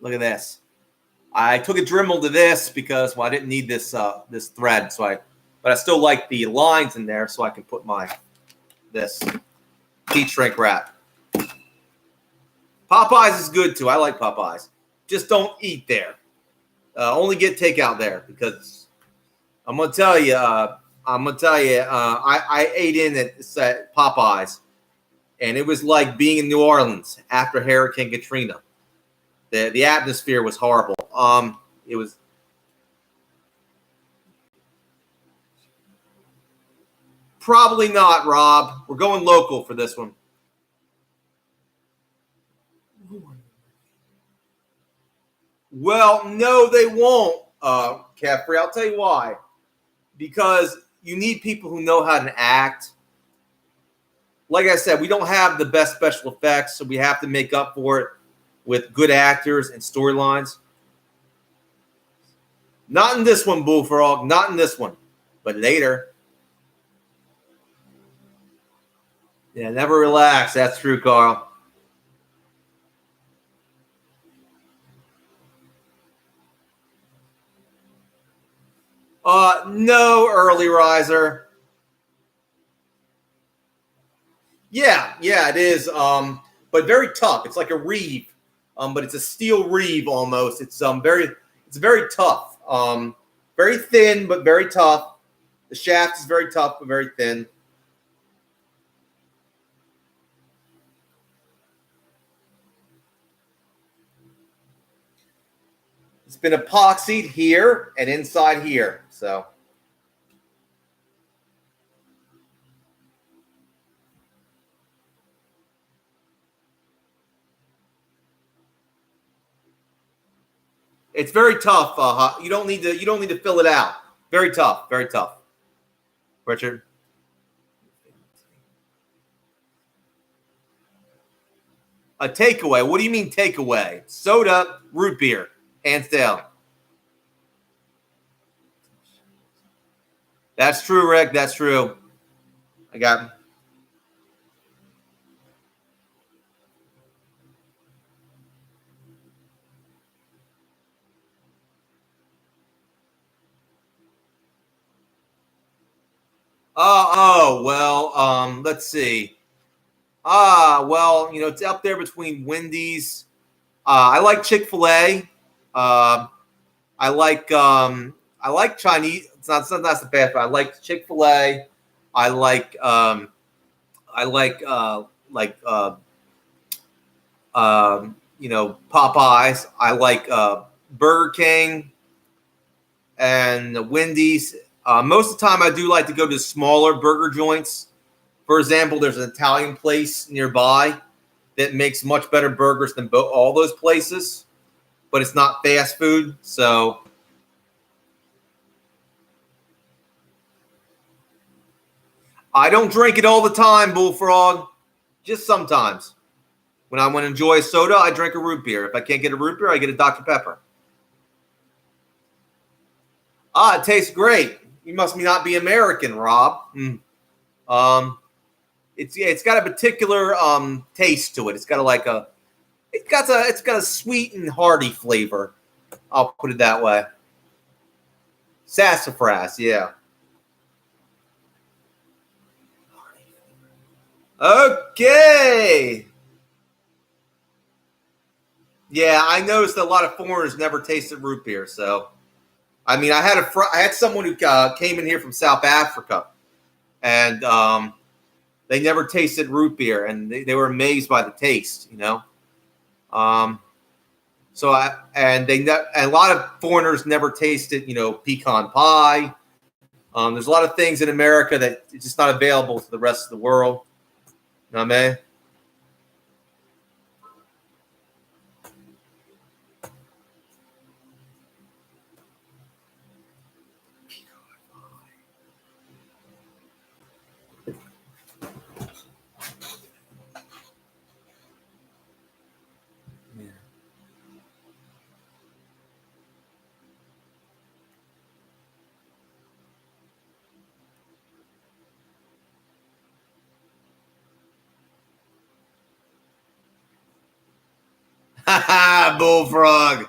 Look at this. I took a Dremel to this because I didn't need this this thread, but I still like the lines in there, so I can put this heat shrink wrap. Popeyes is good too. I like Popeyes. Just don't eat there. Only get takeout there because I'm gonna tell you. I ate in at Popeyes, and it was like being in New Orleans after Hurricane Katrina. The atmosphere was horrible. It was probably not, Rob. We're going local for this one. Well, no, they won't, Caffrey. I'll tell you why. Because you need people who know how to act. Like I said, we don't have the best special effects, so we have to make up for it with good actors and storylines. Not in this one, Bullfrog. Not in this one. But later. Yeah, never relax. That's true, Carl. No, early riser. Yeah, it is. But very tough. It's like a reeve. But it's a steel reeve almost. It's very tough. Very thin, but very tough. The shaft is very tough, but very thin. It's been epoxied here and inside here. So it's very tough. You don't need to fill it out. Very tough. Very tough. Richard. A takeaway. What do you mean takeaway? Soda, root beer, hands down. That's true, Rick. That's true. I got. Well, let's see. Well, it's up there between Wendy's. I like Chick-fil-A. I like Chinese. It's not the bad, but I like Chick-fil-A. I like Popeyes. I like Burger King and Wendy's. Most of the time, I do like to go to smaller burger joints. For example, there's an Italian place nearby that makes much better burgers than all those places, but it's not fast food. So, I don't drink it all the time, Bullfrog. Just sometimes. When I want to enjoy a soda, I drink a root beer. If I can't get a root beer, I get a Dr. Pepper. It tastes great. You must not be American, Rob. It's got a particular taste to it. It's got a sweet and hearty flavor. I'll put it that way. Sassafras, yeah. Okay. Yeah, I noticed that a lot of foreigners never tasted root beer. So, I mean, I had someone who came in here from South Africa, and they never tasted root beer, and they were amazed by the taste. So and a lot of foreigners never tasted, pecan pie. There's a lot of things in America that it's just not available to the rest of the world. You know what I mean? Ha ha, Bullfrog.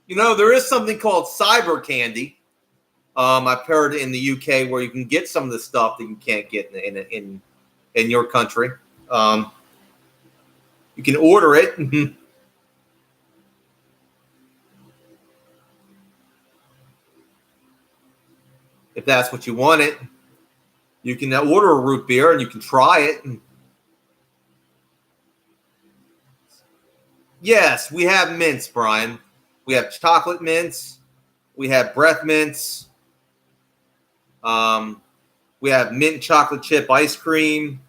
There is something called cyber candy. I've heard in the UK where you can get some of the stuff that you can't get in your country. You can order it. If that's what you want it. You can order a root beer and you can try it. Yes, we have mints, Brian. We have chocolate mints. We have breath mints. We have mint chocolate chip ice cream.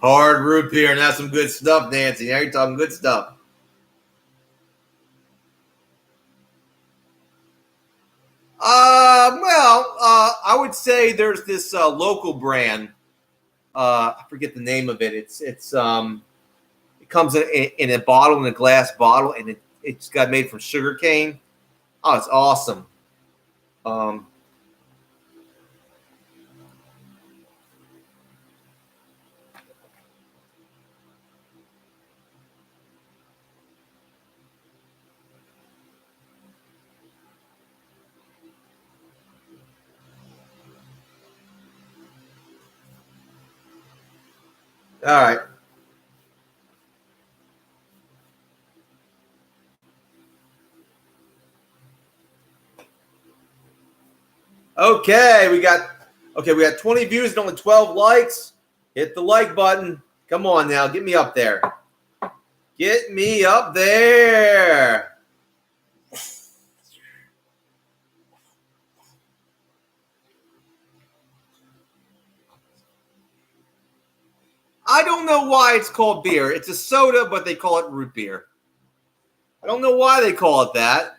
Hard root beer, and that's some good stuff, Nancy. Now you're talking good stuff. I would say there's this local brand. I forget the name of it. It comes in a bottle, in a glass bottle, and it's got made from sugar cane. Oh, it's awesome. All right. Okay, we got 20 views and only 12 likes. Hit the like button. Come on now, get me up there. Get me up there. I don't know why it's called beer. It's a soda, but they call it root beer. I don't know why they call it that.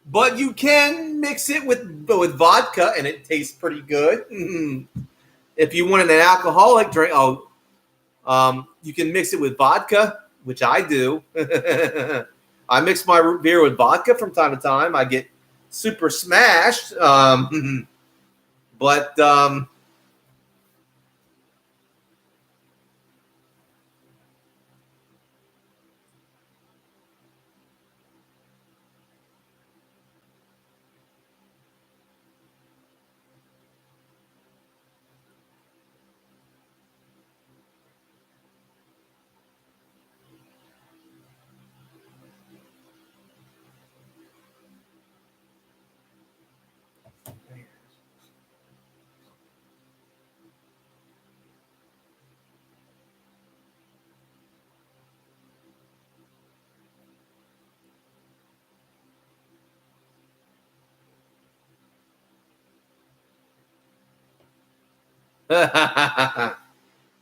But you can mix it with vodka, and it tastes pretty good. If you want an alcoholic drink, you can mix it with vodka, which I do. I mix my root beer with vodka from time to time. I get super smashed. But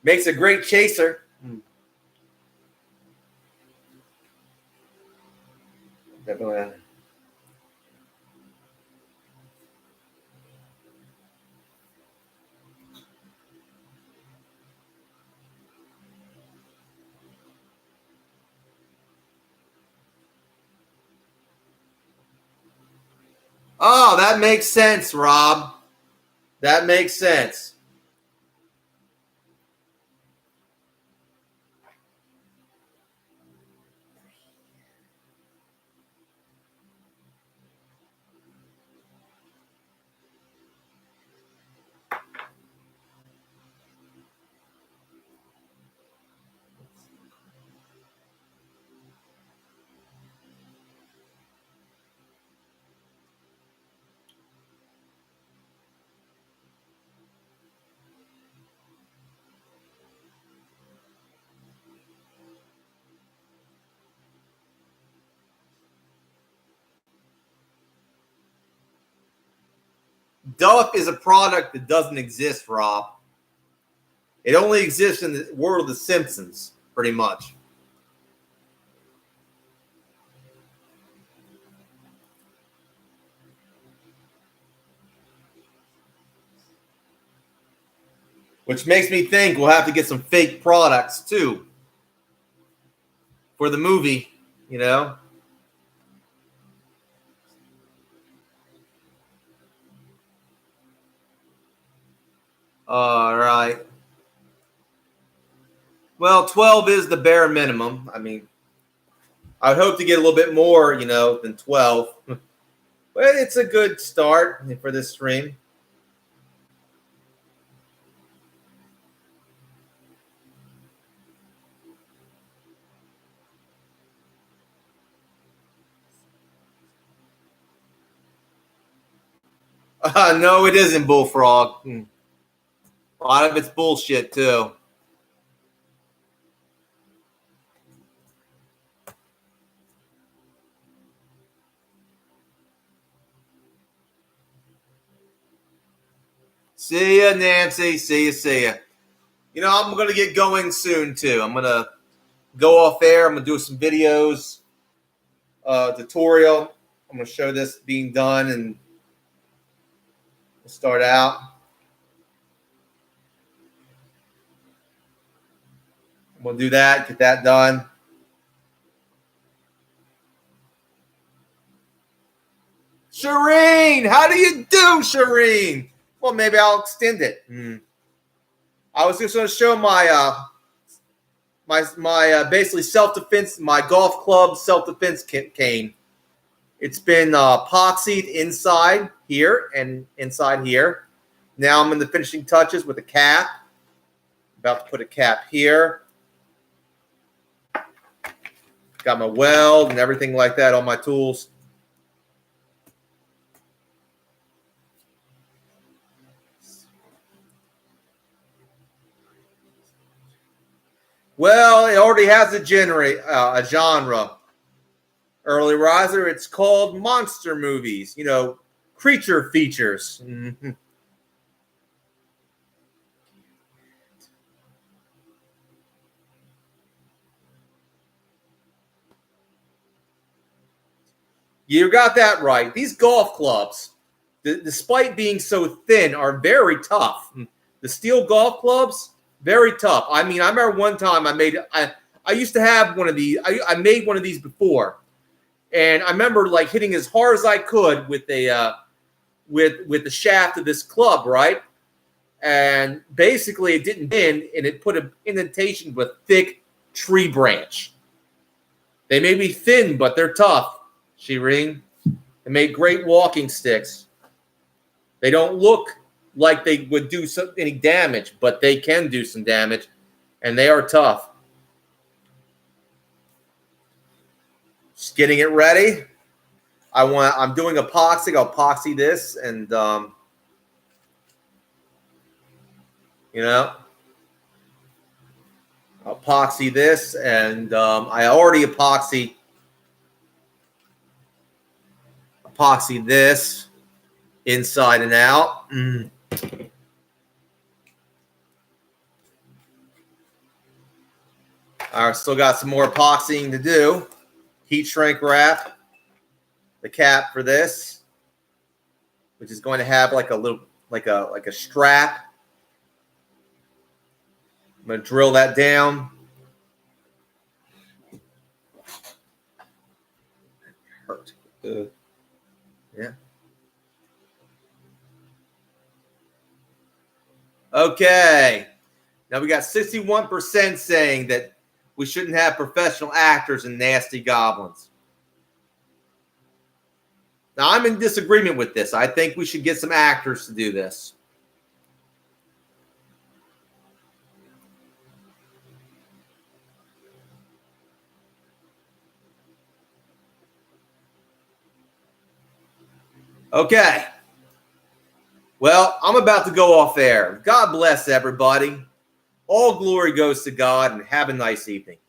Makes a great chaser. Definitely. Oh, that makes sense, Rob. That makes sense. Duff is a product that doesn't exist, Rob. It only exists in the world of The Simpsons, pretty much. Which makes me think we'll have to get some fake products, too, for the movie, you know? All right. Well, 12 is the bare minimum. I mean, I would hope to get a little bit more, than 12. But it's a good start for this stream. No, it isn't Bullfrog. A lot of it's bullshit, too. See ya, Nancy. See ya. I'm going to get going soon, too. I'm going to go off air. I'm going to do some videos, tutorial. I'm going to show this being done and we'll start out. I'm going to do that, get that done. Shireen, how do you do, Shireen? Well, maybe I'll extend it. I was just going to show my basically self-defense, my golf club self-defense cane. It's been epoxied inside here and inside here. Now I'm in the finishing touches with a cap. About to put a cap here. Got my weld and everything like that, all my tools. Well, it already has a genre. Early riser, it's called monster movies. Creature features. Mm-hmm. You got that right. These golf clubs, despite being so thin, are very tough. The steel golf clubs, very tough. I mean, I remember one time I used to have one of these. I made one of these before, and I remember like hitting as hard as I could with with the shaft of this club, right? And basically, it didn't bend, and it put an indentation with a thick tree branch. They may be thin, but they're tough. Shireen. They make great walking sticks. They don't look like they would do any damage, but they can do some damage, and they are tough. Just getting it ready. I'm doing epoxy. I'll epoxy this, and I'll epoxy this, and I already epoxy this inside and out. All right, still got some more epoxying to do. Heat shrink wrap the cap for this, which is going to have like a little, like a strap. I'm going to drill that down. Hurt. Yeah. Okay. Now we got 61% saying that we shouldn't have professional actors in Nasty Goblins. Now I'm in disagreement with this. I think we should get some actors to do this. Okay. Well, I'm about to go off air. God bless everybody. All glory goes to God, and have a nice evening.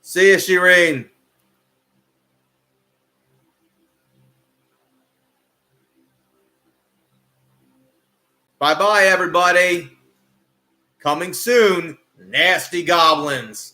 See you, Shireen. Bye-bye, everybody. Coming soon, Nasty Goblins.